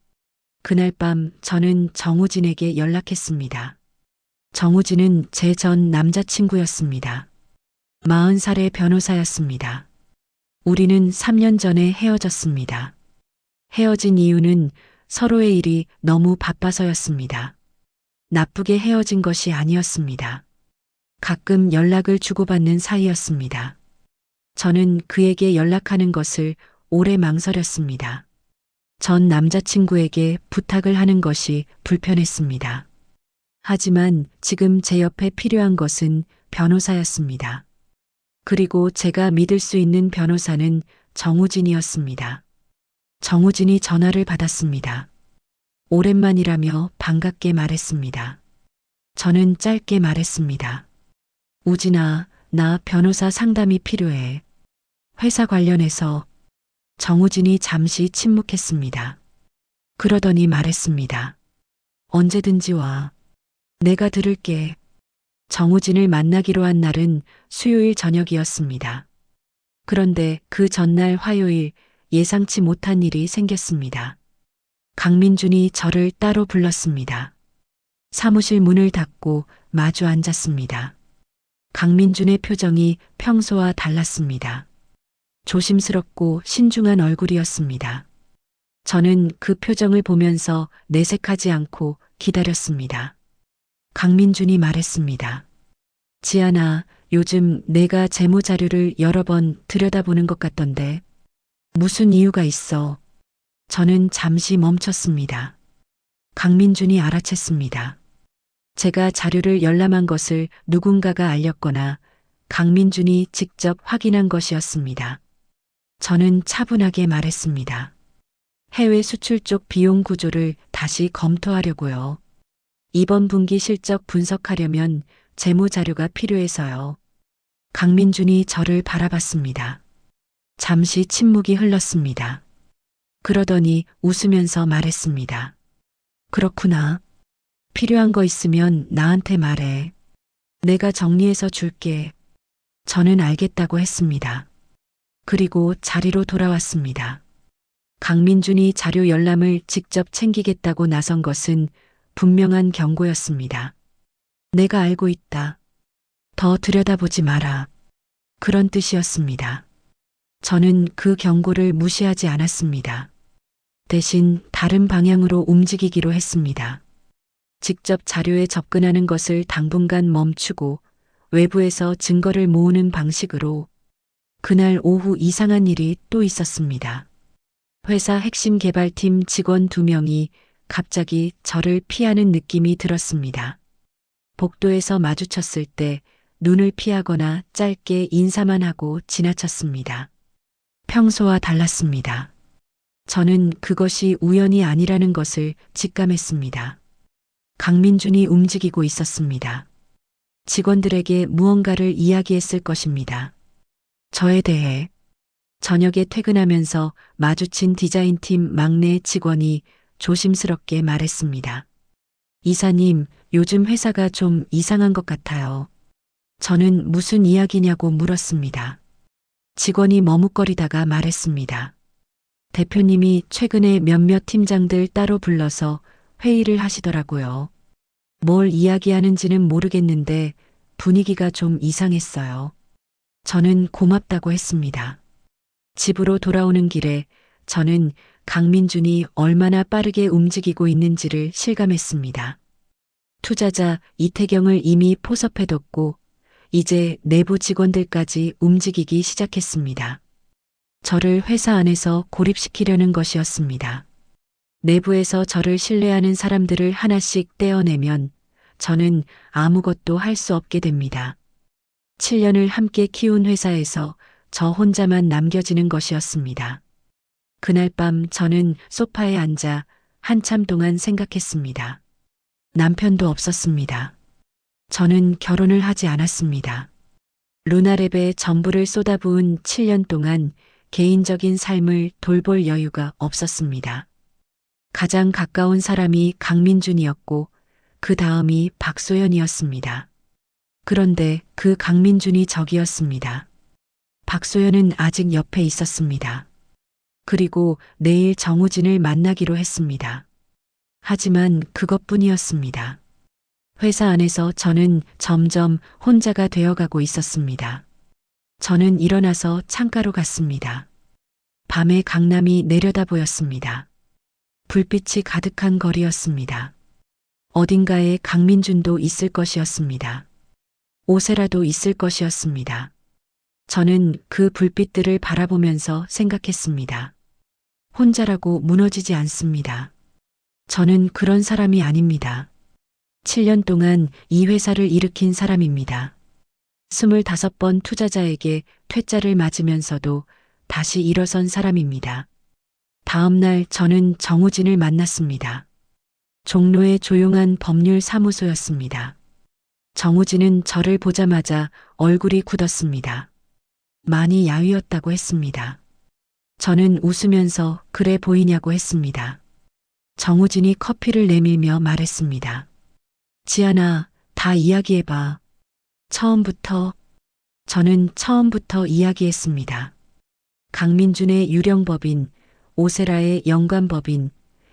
그날 밤 저는 정우진에게 연락했습니다. 정우진은 제 전 남자친구였습니다. 40살의 변호사였습니다. 우리는 3년 전에 헤어졌습니다. 헤어진 이유는 서로의 일이 너무 바빠서였습니다. 나쁘게 헤어진 것이 아니었습니다. 가끔 연락을 주고받는 사이였습니다. 저는 그에게 연락하는 것을 오래 망설였습니다. 전 남자친구에게 부탁을 하는 것이 불편했습니다. 하지만 지금 제 옆에 필요한 것은 변호사였습니다. 그리고 제가 믿을 수 있는 변호사는 정우진이었습니다. 정우진이 전화를 받았습니다. 오랜만이라며 반갑게 말했습니다. 저는 짧게 말했습니다. 우진아, 나 변호사 상담이 필요해. 회사 관련해서. 정우진이 잠시 침묵했습니다. 그러더니 말했습니다. 언제든지 와. 내가 들을게. 정우진을 만나기로 한 날은 수요일 저녁이었습니다. 그런데 그 전날 화요일 예상치 못한 일이 생겼습니다. 강민준이 저를 따로 불렀습니다. 사무실 문을 닫고 마주 앉았습니다. 강민준의 표정이 평소와 달랐습니다. 조심스럽고 신중한 얼굴이었습니다. 저는 그 표정을 보면서 내색하지 않고 기다렸습니다. 강민준이 말했습니다. 지아나, 요즘 내가 재무자료를 여러 번 들여다보는 것 같던데 무슨 이유가 있어? 저는 잠시 멈췄습니다. 강민준이 알아챘습니다. 제가 자료를 열람한 것을 누군가가 알렸거나 강민준이 직접 확인한 것이었습니다. 저는 차분하게 말했습니다. 해외 수출 쪽 비용 구조를 다시 검토하려고요. 이번 분기 실적 분석하려면 재무 자료가 필요해서요. 강민준이 저를 바라봤습니다. 잠시 침묵이 흘렀습니다. 그러더니 웃으면서 말했습니다. 그렇구나. 필요한 거 있으면 나한테 말해. 내가 정리해서 줄게. 저는 알겠다고 했습니다. 그리고 자리로 돌아왔습니다. 강민준이 자료 열람을 직접 챙기겠다고 나선 것은 분명한 경고였습니다. 내가 알고 있다. 더 들여다보지 마라. 그런 뜻이었습니다. 저는 그 경고를 무시하지 않았습니다. 대신 다른 방향으로 움직이기로 했습니다. 직접 자료에 접근하는 것을 당분간 멈추고 외부에서 증거를 모으는 방식으로. 그날 오후 이상한 일이 또 있었습니다. 회사 핵심 개발팀 직원 2명이 갑자기 저를 피하는 느낌이 들었습니다. 복도에서 마주쳤을 때 눈을 피하거나 짧게 인사만 하고 지나쳤습니다. 평소와 달랐습니다. 저는 그것이 우연이 아니라는 것을 직감했습니다. 강민준이 움직이고 있었습니다. 직원들에게 무언가를 이야기했을 것입니다. 저에 대해. 저녁에 퇴근하면서 마주친 디자인팀 막내 직원이 조심스럽게 말했습니다. 이사님, 요즘 회사가 좀 이상한 것 같아요. 저는 무슨 이야기냐고 물었습니다. 직원이 머뭇거리다가 말했습니다. 대표님이 최근에 몇몇 팀장들 따로 불러서 회의를 하시더라고요. 뭘 이야기하는지는 모르겠는데 분위기가 좀 이상했어요. 저는 고맙다고 했습니다. 집으로 돌아오는 길에 저는 강민준이 얼마나 빠르게 움직이고 있는지를 실감했습니다. 투자자 이태경을 이미 포섭해뒀고 이제 내부 직원들까지 움직이기 시작했습니다. 저를 회사 안에서 고립시키려는 것이었습니다. 내부에서 저를 신뢰하는 사람들을 하나씩 떼어내면 저는 아무것도 할 수 없게 됩니다. 7년을 함께 키운 회사에서 저 혼자만 남겨지는 것이었습니다. 그날 밤 저는 소파에 앉아 한참 동안 생각했습니다. 남편도 없었습니다. 저는 결혼을 하지 않았습니다. 루나랩에 전부를 쏟아부은 7년 동안 개인적인 삶을 돌볼 여유가 없었습니다. 가장 가까운 사람이 강민준이었고 그 다음이 박소연이었습니다. 그런데 그 강민준이 적이었습니다. 박소연은 아직 옆에 있었습니다. 그리고 내일 정우진을 만나기로 했습니다. 하지만 그것뿐이었습니다. 회사 안에서 저는 점점 혼자가 되어가고 있었습니다. 저는 일어나서 창가로 갔습니다. 밤에 강남이 내려다 보였습니다. 불빛이 가득한 거리였습니다. 어딘가에 강민준도 있을 것이었습니다. 오세라도 있을 것이었습니다. 저는 그 불빛들을 바라보면서 생각했습니다. 혼자라고 무너지지 않습니다. 저는 그런 사람이 아닙니다. 7년 동안 이 회사를 일으킨 사람입니다. 25번 투자자에게 퇴짜를 맞으면서도 다시 일어선 사람입니다. 다음 날 저는 정우진을 만났습니다. 종로의 조용한 법률 사무소였습니다. 정우진은 저를 보자마자 얼굴이 굳었습니다. 많이 야위었다고 했습니다. 저는 웃으면서 그래 보이냐고 했습니다. 정우진이 커피를 내밀며 말했습니다. 지아나, 다 이야기해봐. 처음부터. 저는 처음부터 이야기했습니다. 강민준의 유령법인, 오세라의 연관법인,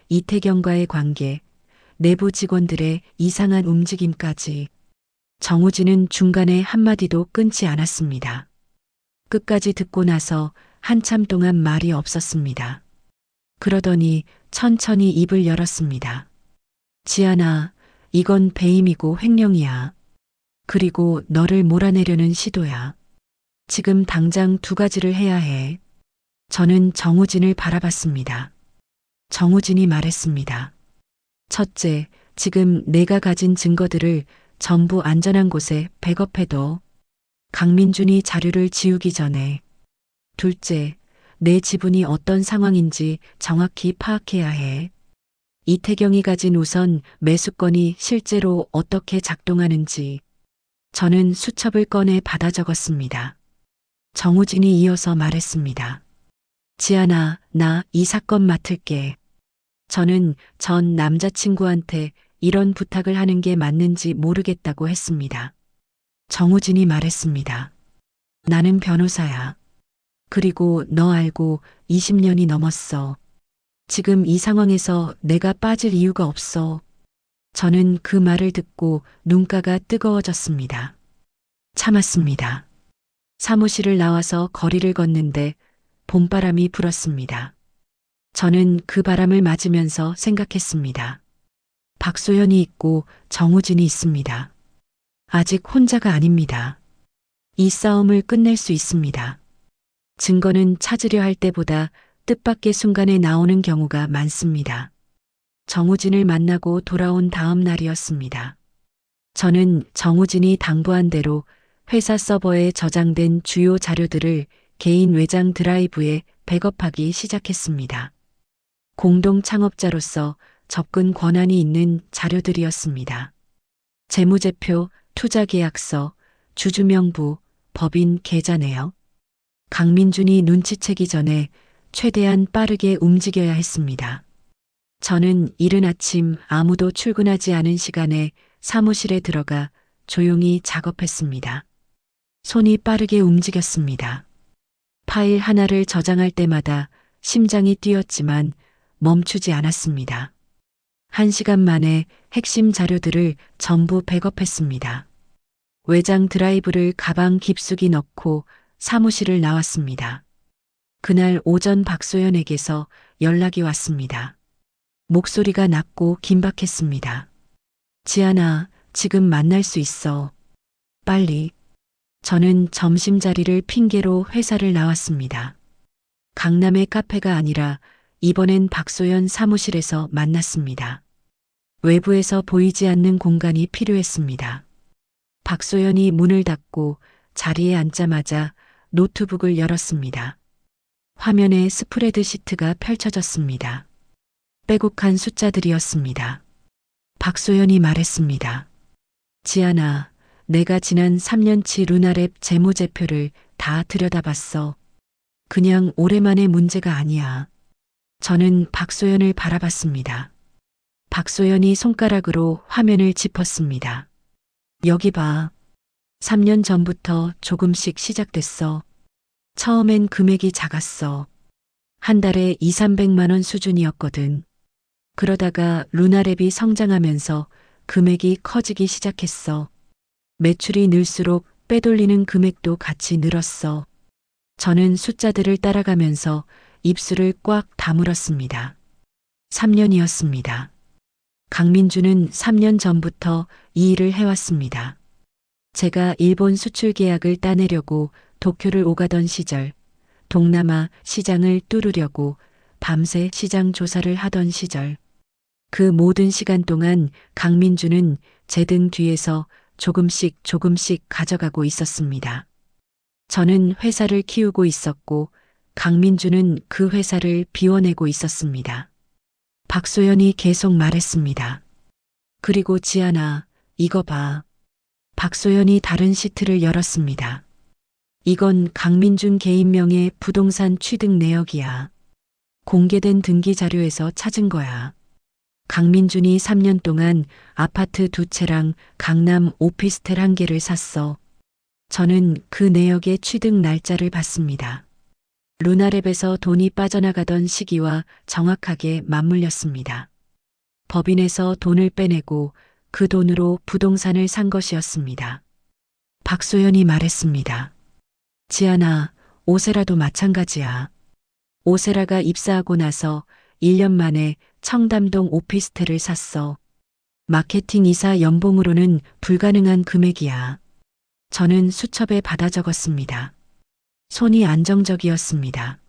이태경과의 관계, 내부 직원들의 이상한 움직임까지. 정우진은 중간에 한마디도 끊지 않았습니다. 끝까지 듣고 나서 한참 동안 말이 없었습니다. 그러더니 천천히 입을 열었습니다. 지아나, 이건 배임이고 횡령이야. 그리고 너를 몰아내려는 시도야. 지금 당장 2가지를 해야 해. 저는 정우진을 바라봤습니다. 정우진이 말했습니다. 첫째, 지금 내가 가진 증거들을 전부 안전한 곳에 백업해둬. 강민준이 자료를 지우기 전에. 둘째, 내 지분이 어떤 상황인지 정확히 파악해야 해. 이태경이 가진 우선 매수권이 실제로 어떻게 작동하는지. 저는 수첩을 꺼내 받아 적었습니다. 정우진이 이어서 말했습니다. 지아나, 나 이 사건 맡을게. 저는 전 남자친구한테 이런 부탁을 하는 게 맞는지 모르겠다고 했습니다. 정우진이 말했습니다. 나는 변호사야. 그리고 너 알고 20년이 넘었어. 지금 이 상황에서 내가 빠질 이유가 없어. 저는 그 말을 듣고 눈가가 뜨거워졌습니다. 참았습니다. 사무실을 나와서 거리를 걷는데 봄바람이 불었습니다. 저는 그 바람을 맞으면서 생각했습니다. 박소연이 있고 정우진이 있습니다. 아직 혼자가 아닙니다. 이 싸움을 끝낼 수 있습니다. 증거는 찾으려 할 때보다 뜻밖의 순간에 나오는 경우가 많습니다. 정우진을 만나고 돌아온 다음 날이었습니다. 저는 정우진이 당부한 대로 회사 서버에 저장된 주요 자료들을 개인 외장 드라이브에 백업하기 시작했습니다. 공동 창업자로서 접근 권한이 있는 자료들이었습니다. 재무제표, 투자계약서, 주주명부, 법인 계좌 내역. 강민준이 눈치채기 전에 최대한 빠르게 움직여야 했습니다. 저는 이른 아침 아무도 출근하지 않은 시간에 사무실에 들어가 조용히 작업했습니다. 손이 빠르게 움직였습니다. 파일 하나를 저장할 때마다 심장이 뛰었지만 멈추지 않았습니다. 1시간 만에 핵심 자료들을 전부 백업했습니다. 외장 드라이브를 가방 깊숙이 넣고 사무실을 나왔습니다. 그날 오전 박소연에게서 연락이 왔습니다. 목소리가 낮고 긴박했습니다. 지아나, 지금 만날 수 있어. 빨리. 저는 점심자리를 핑계로 회사를 나왔습니다. 강남의 카페가 아니라 이번엔 박소연 사무실에서 만났습니다. 외부에서 보이지 않는 공간이 필요했습니다. 박소연이 문을 닫고 자리에 앉자마자 노트북을 열었습니다. 화면에 스프레드 시트가 펼쳐졌습니다. 빼곡한 숫자들이었습니다. 박소연이 말했습니다. 지아나, 내가 지난 3년치 루나랩 재무제표를 다 들여다봤어. 그냥 올해만의 문제가 아니야. 저는 박소연을 바라봤습니다. 박소연이 손가락으로 화면을 짚었습니다. 여기 봐. 3년 전부터 조금씩 시작됐어. 처음엔 금액이 작았어. 한 달에 2, 300만 원 수준이었거든. 그러다가 루나랩이 성장하면서 금액이 커지기 시작했어. 매출이 늘수록 빼돌리는 금액도 같이 늘었어. 저는 숫자들을 따라가면서 입술을 꽉 다물었습니다. 3년이었습니다. 강민주는 3년 전부터 이 일을 해왔습니다. 제가 일본 수출 계약을 따내려고 도쿄를 오가던 시절, 동남아 시장을 뚫으려고 밤새 시장 조사를 하던 시절, 그 모든 시간 동안 강민주는 제 등 뒤에서 조금씩 가져가고 있었습니다. 저는 회사를 키우고 있었고 강민주는 그 회사를 비워내고 있었습니다. 박소연이 계속 말했습니다. 그리고 지아나, 이거 봐. 박소연이 다른 시트를 열었습니다. 이건 강민준 개인명의 부동산 취득 내역이야. 공개된 등기 자료에서 찾은 거야. 강민준이 3년 동안 아파트 2채랑 강남 오피스텔 1개를 샀어. 저는 그 내역의 취득 날짜를 봤습니다. 루나랩에서 돈이 빠져나가던 시기와 정확하게 맞물렸습니다. 법인에서 돈을 빼내고 그 돈으로 부동산을 산 것이었습니다. 박소연이 말했습니다. 지아나, 오세라도 마찬가지야. 오세라가 입사하고 나서 1년 만에 청담동 오피스텔을 샀어. 마케팅 이사 연봉으로는 불가능한 금액이야. 저는 수첩에 받아 적었습니다. 손이 안정적이었습니다.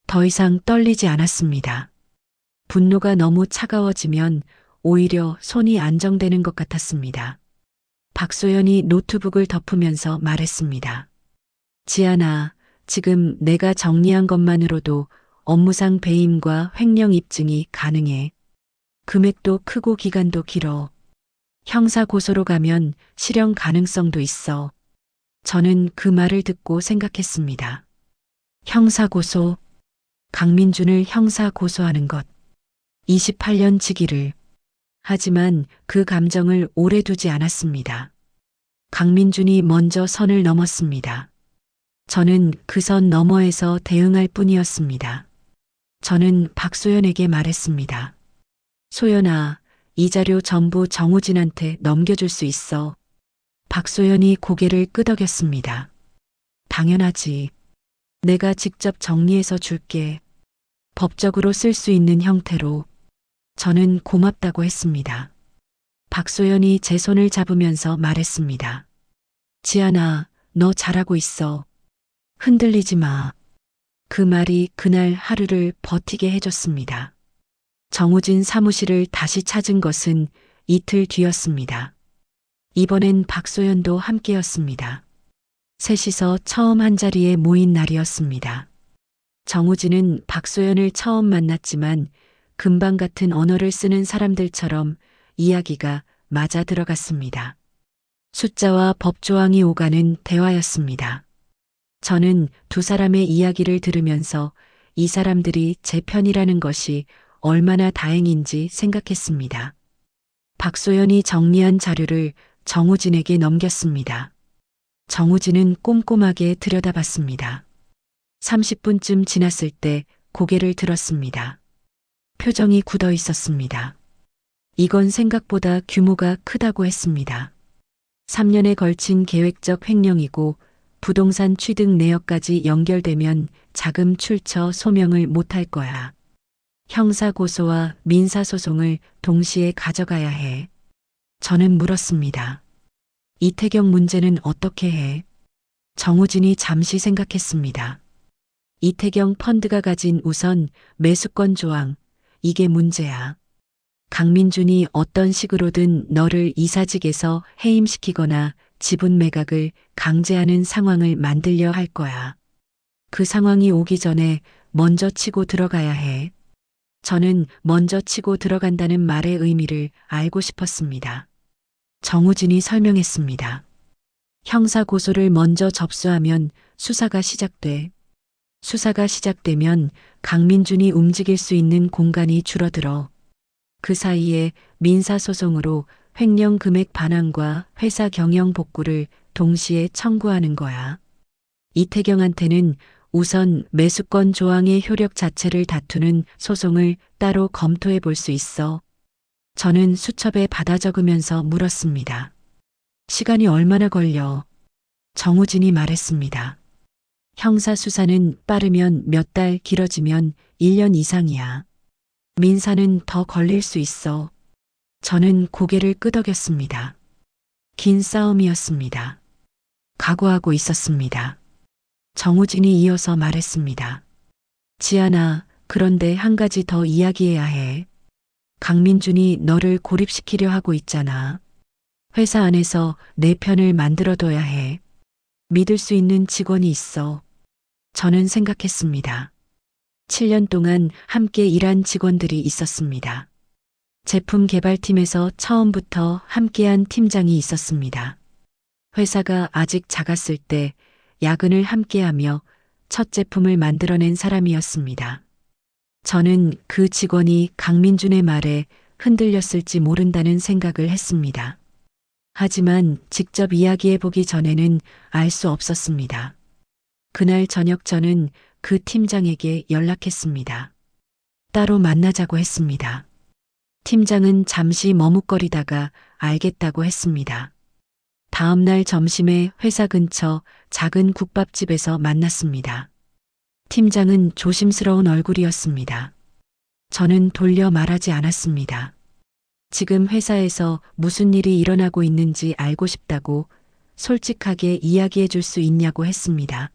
더 이상 떨리지 않았습니다. 분노가 너무 차가워지면 오히려 손이 안정되는 것 같았습니다. 박소연이 노트북을 덮으면서 말했습니다. 지아나, 지금 내가 정리한 것만으로도 업무상 배임과 횡령 입증이 가능해. 금액도 크고 기간도 길어. 형사 고소로 가면 실형 가능성도 있어. 저는 그 말을 듣고 생각했습니다. 형사 고소, 강민준을 형사 고소하는 것. 28년 지기를. 하지만 그 감정을 오래 두지 않았습니다. 강민준이 먼저 선을 넘었습니다. 저는 그 선 너머에서 대응할 뿐이었습니다. 저는 박소연에게 말했습니다. 소연아, 이 자료 전부 정우진한테 넘겨줄 수 있어. 박소연이 고개를 끄덕였습니다. 당연하지. 내가 직접 정리해서 줄게. 법적으로 쓸 수 있는 형태로. 저는 고맙다고 했습니다. 박소연이 제 손을 잡으면서 말했습니다. 지아나, 너 잘하고 있어. 흔들리지 마. 그 말이 그날 하루를 버티게 해줬습니다. 정우진 사무실을 다시 찾은 것은 이틀 뒤였습니다. 이번엔 박소연도 함께였습니다. 셋이서 처음 한자리에 모인 날이었습니다. 정우진은 박소연을 처음 만났지만 금방 같은 언어를 쓰는 사람들처럼 이야기가 맞아 들어갔습니다. 숫자와 법조항이 오가는 대화였습니다. 저는 두 사람의 이야기를 들으면서 이 사람들이 제 편이라는 것이 얼마나 다행인지 생각했습니다. 박소연이 정리한 자료를 정우진에게 넘겼습니다. 정우진은 꼼꼼하게 들여다봤습니다. 30분쯤 지났을 때 고개를 들었습니다. 표정이 굳어 있었습니다. 이건 생각보다 규모가 크다고 했습니다. 3년에 걸친 계획적 횡령이고 부동산 취득 내역까지 연결되면 자금 출처 소명을 못할 거야. 형사고소와 민사소송을 동시에 가져가야 해. 저는 물었습니다. 이태경 문제는 어떻게 해? 정우진이 잠시 생각했습니다. 이태경 펀드가 가진 우선 매수권 조항, 이게 문제야. 강민준이 어떤 식으로든 너를 이사직에서 해임시키거나 지분 매각을 강제하는 상황을 만들려 할 거야. 그 상황이 오기 전에 먼저 치고 들어가야 해. 저는 먼저 치고 들어간다는 말의 의미를 알고 싶었습니다. 정우진이 설명했습니다. 형사 고소를 먼저 접수하면 수사가 시작돼. 수사가 시작되면 강민준이 움직일 수 있는 공간이 줄어들어. 그 사이에 민사소송으로 횡령 금액 반환과 회사 경영 복구를 동시에 청구하는 거야. 이태경한테는 우선 매수권 조항의 효력 자체를 다투는 소송을 따로 검토해 볼 수 있어. 저는 수첩에 받아 적으면서 물었습니다. 시간이 얼마나 걸려? 정우진이 말했습니다. 형사수사는 빠르면 몇 달, 길어지면 1년 이상이야. 민사는 더 걸릴 수 있어. 저는 고개를 끄덕였습니다. 긴 싸움이었습니다. 각오하고 있었습니다. 정우진이 이어서 말했습니다. 지아나, 그런데 한 가지 더 이야기해야 해. 강민준이 너를 고립시키려 하고 있잖아. 회사 안에서 내 편을 만들어둬야 해. 믿을 수 있는 직원이 있어. 저는 생각했습니다. 7년 동안 함께 일한 직원들이 있었습니다. 제품 개발팀에서 처음부터 함께한 팀장이 있었습니다. 회사가 아직 작았을 때 야근을 함께하며 첫 제품을 만들어낸 사람이었습니다. 저는 그 직원이 강민준의 말에 흔들렸을지 모른다는 생각을 했습니다. 하지만 직접 이야기해보기 전에는 알 수 없었습니다. 그날 저녁 저는 그 팀장에게 연락했습니다. 따로 만나자고 했습니다. 팀장은 잠시 머뭇거리다가 알겠다고 했습니다. 다음 날 점심에 회사 근처 작은 국밥집에서 만났습니다. 팀장은 조심스러운 얼굴이었습니다. 저는 돌려 말하지 않았습니다. 지금 회사에서 무슨 일이 일어나고 있는지 알고 싶다고 솔직하게 이야기해 줄 수 있냐고 했습니다.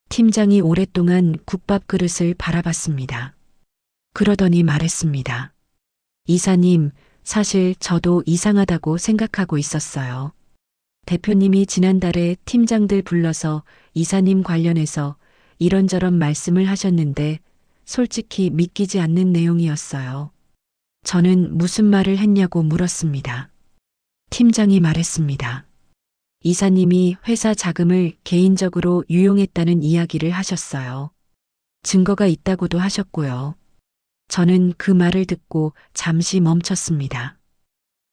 팀장이 오랫동안 국밥 그릇을 바라봤습니다. 그러더니 말했습니다. 이사님, 사실 저도 이상하다고 생각하고 있었어요. 대표님이 지난달에 팀장들 불러서 이사님 관련해서 이런저런 말씀을 하셨는데 솔직히 믿기지 않는 내용이었어요. 저는 무슨 말을 했냐고 물었습니다. 팀장이 말했습니다. 이사님이 회사 자금을 개인적으로 유용했다는 이야기를 하셨어요. 증거가 있다고도 하셨고요. 저는 그 말을 듣고 잠시 멈췄습니다.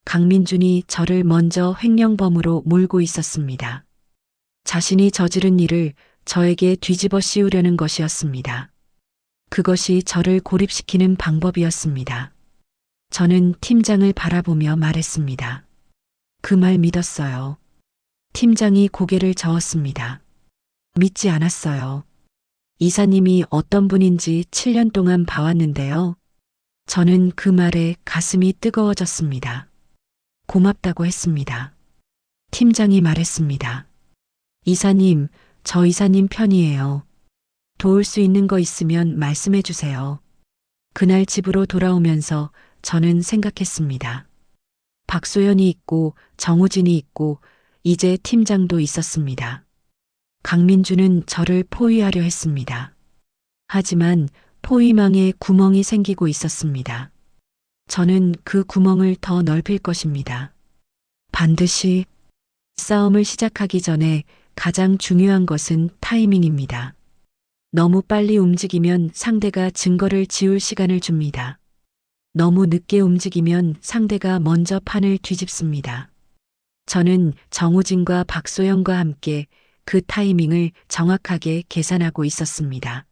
강민준이 저를 먼저 횡령범으로 몰고 있었습니다. 자신이 저지른 일을 저에게 뒤집어 씌우려는 것이었습니다. 그것이 저를 고립시키는 방법이었습니다. 저는 팀장을 바라보며 말했습니다. 그 말 믿었어요. 팀장이 고개를 저었습니다. 믿지 않았어요. 이사님이 어떤 분인지 7년 동안 봐왔는데요. 저는 그 말에 가슴이 뜨거워졌습니다. 고맙다고 했습니다. 팀장이 말했습니다. 이사님, 저 이사님 편이에요. 도울 수 있는 거 있으면 말씀해 주세요. 그날 집으로 돌아오면서 저는 생각했습니다. 박소연이 있고 정우진이 있고 이제 팀장도 있었습니다. 강민주는 저를 포위하려 했습니다. 하지만 포위망에 구멍이 생기고 있었습니다. 저는 그 구멍을 더 넓힐 것입니다. 반드시 싸움을 시작하기 전에 가장 중요한 것은 타이밍입니다. 너무 빨리 움직이면 상대가 증거를 지울 시간을 줍니다. 너무 늦게 움직이면 상대가 먼저 판을 뒤집습니다. 저는 정우진과 박소영과 함께 그 타이밍을 정확하게 계산하고 있었습니다.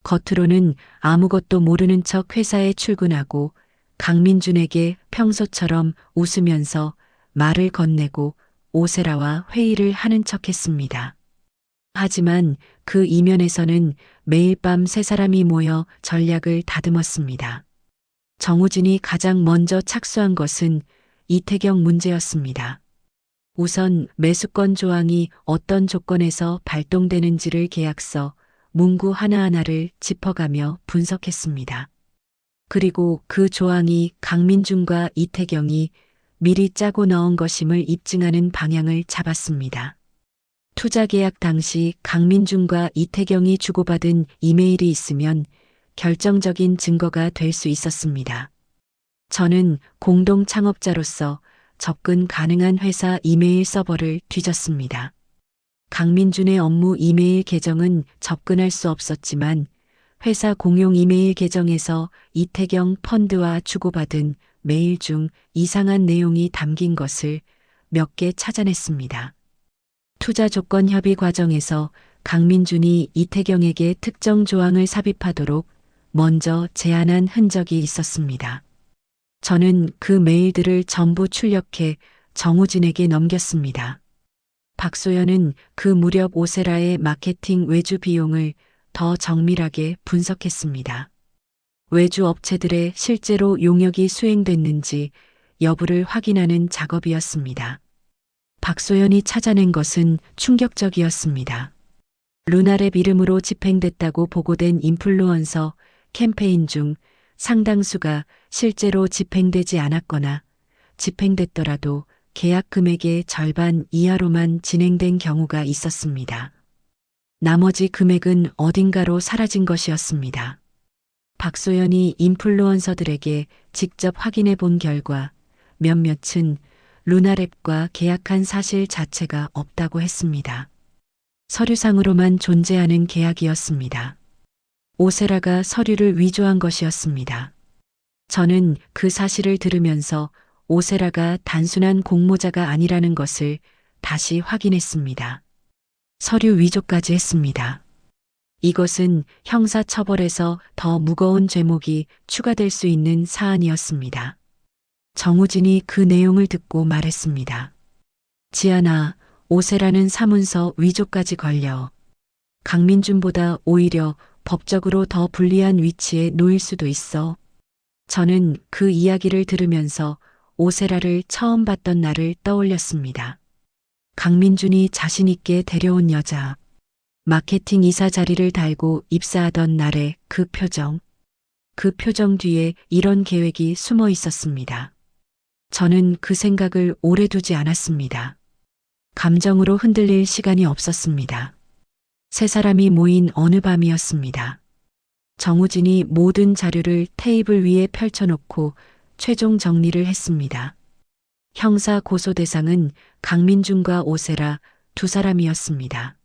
겉으로는 아무것도 모르는 척 회사에 출근하고 강민준에게 평소처럼 웃으면서 말을 건네고 오세라와 회의를 하는 척 했습니다. 하지만 그 이면에서는 매일 밤 세 사람이 모여 전략을 다듬었습니다. 정우진이 가장 먼저 착수한 것은 이태경 문제였습니다. 우선 매수권 조항이 어떤 조건에서 발동되는지를 계약서, 문구 하나하나를 짚어가며 분석했습니다. 그리고 그 조항이 강민준과 이태경이 미리 짜고 넣은 것임을 입증하는 방향을 잡았습니다. 투자 계약 당시 강민준과 이태경이 주고받은 이메일이 있으면 결정적인 증거가 될 수 있었습니다. 저는 공동 창업자로서 접근 가능한 회사 이메일 서버를 뒤졌습니다. 강민준의 업무 이메일 계정은 접근할 수 없었지만 회사 공용 이메일 계정에서 이태경 펀드와 주고받은 메일 중 이상한 내용이 담긴 것을 몇 개 찾아냈습니다. 투자 조건 협의 과정에서 강민준이 이태경에게 특정 조항을 삽입하도록 먼저 제안한 흔적이 있었습니다. 저는 그 메일들을 전부 출력해 정우진에게 넘겼습니다. 박소연은 그 무렵 오세라의 마케팅 외주 비용을 더 정밀하게 분석했습니다. 외주 업체들의 실제로 용역이 수행됐는지 여부를 확인하는 작업이었습니다. 박소연이 찾아낸 것은 충격적이었습니다. 루나랩 이름으로 집행됐다고 보고된 인플루언서 캠페인 중 상당수가 실제로 집행되지 않았거나 집행됐더라도 계약 금액의 절반 이하로만 진행된 경우가 있었습니다. 나머지 금액은 어딘가로 사라진 것이었습니다. 박소연이 인플루언서들에게 직접 확인해 본 결과 몇몇은 루나랩과 계약한 사실 자체가 없다고 했습니다. 서류상으로만 존재하는 계약이었습니다. 오세라가 서류를 위조한 것이었습니다. 저는 그 사실을 들으면서 오세라가 단순한 공모자가 아니라는 것을 다시 확인했습니다. 서류 위조까지 했습니다. 이것은 형사처벌에서 더 무거운 죄목이 추가될 수 있는 사안이었습니다. 정우진이 그 내용을 듣고 말했습니다. 지아나, 오세라는 사문서 위조까지 걸려 강민준보다 오히려 법적으로 더 불리한 위치에 놓일 수도 있어. 저는 그 이야기를 들으면서 오세라를 처음 봤던 날을 떠올렸습니다. 강민준이 자신 있게 데려온 여자, 마케팅 이사 자리를 달고 입사하던 날의 그 표정 뒤에 이런 계획이 숨어 있었습니다. 저는 그 생각을 오래 두지 않았습니다. 감정으로 흔들릴 시간이 없었습니다. 세 사람이 모인 어느 밤이었습니다. 정우진이 모든 자료를 테이블 위에 펼쳐놓고 최종 정리를 했습니다. 형사 고소 대상은 강민준과 오세라 두 사람이었습니다.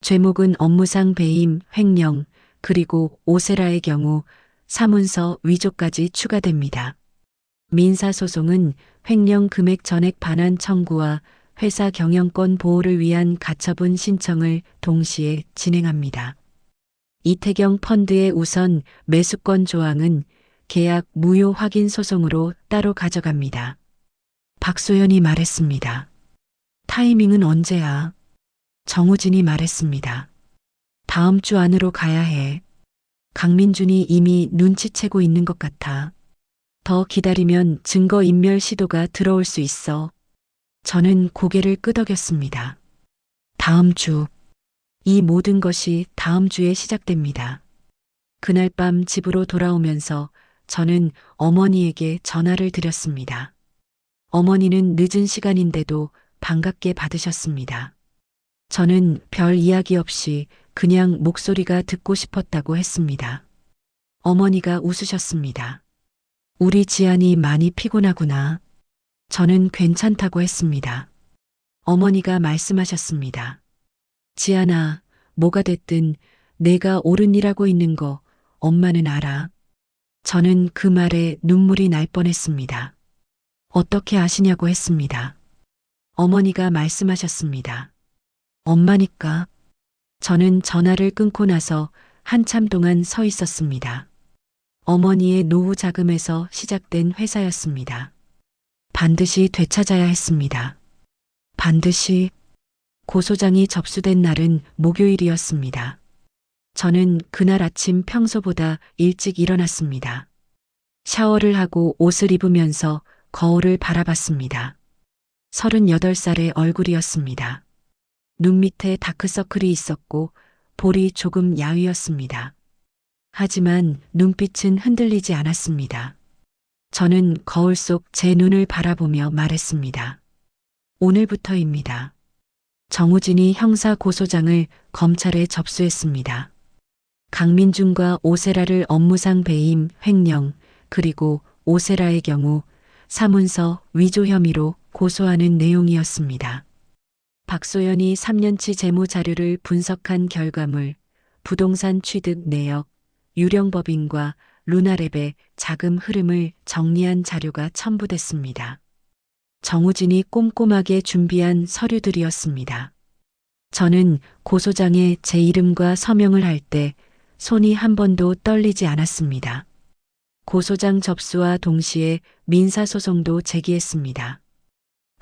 죄목은 업무상 배임, 횡령, 그리고 오세라의 경우 사문서 위조까지 추가됩니다. 민사소송은 횡령 금액 전액 반환 청구와 회사 경영권 보호를 위한 가처분 신청을 동시에 진행합니다. 이태경 펀드의 우선 매수권 조항은 계약 무효 확인 소송으로 따로 가져갑니다. 박소연이 말했습니다. 타이밍은 언제야? 정우진이 말했습니다. 다음 주 안으로 가야 해. 강민준이 이미 눈치채고 있는 것 같아. 더 기다리면 증거인멸 시도가 들어올 수 있어. 저는 고개를 끄덕였습니다. 다음 주. 이 모든 것이 다음 주에 시작됩니다. 그날 밤 집으로 돌아오면서 저는 어머니에게 전화를 드렸습니다. 어머니는 늦은 시간인데도 반갑게 받으셨습니다. 저는 별 이야기 없이 그냥 목소리가 듣고 싶었다고 했습니다. 어머니가 웃으셨습니다. 우리 지안이 많이 피곤하구나. 저는 괜찮다고 했습니다. 어머니가 말씀하셨습니다. 지안아, 뭐가 됐든 내가 옳은 일하고 있는 거 엄마는 알아. 저는 그 말에 눈물이 날 뻔했습니다. 어떻게 아시냐고 했습니다. 어머니가 말씀하셨습니다. 엄마니까. 저는 전화를 끊고 나서 한참 동안 서 있었습니다. 어머니의 노후 자금에서 시작된 회사였습니다. 반드시 되찾아야 했습니다. 반드시. 고소장이 접수된 날은 목요일이었습니다. 저는 그날 아침 평소보다 일찍 일어났습니다. 샤워를 하고 옷을 입으면서 거울을 바라봤습니다. 38살의 얼굴이었습니다. 눈 밑에 다크서클이 있었고 볼이 조금 야위었습니다. 하지만 눈빛은 흔들리지 않았습니다. 저는 거울 속 제 눈을 바라보며 말했습니다. 오늘부터입니다. 정우진이 형사 고소장을 검찰에 접수했습니다. 강민준과 오세라를 업무상 배임, 횡령, 그리고 오세라의 경우 사문서 위조 혐의로 고소하는 내용이었습니다. 박소연이 3년치 재무 자료를 분석한 결과물, 부동산 취득 내역, 유령법인과 루나랩의 자금 흐름을 정리한 자료가 첨부됐습니다. 정우진이 꼼꼼하게 준비한 서류들이었습니다. 저는 고소장에 제 이름과 서명을 할 때 손이 한 번도 떨리지 않았습니다. 고소장 접수와 동시에 민사소송도 제기했습니다.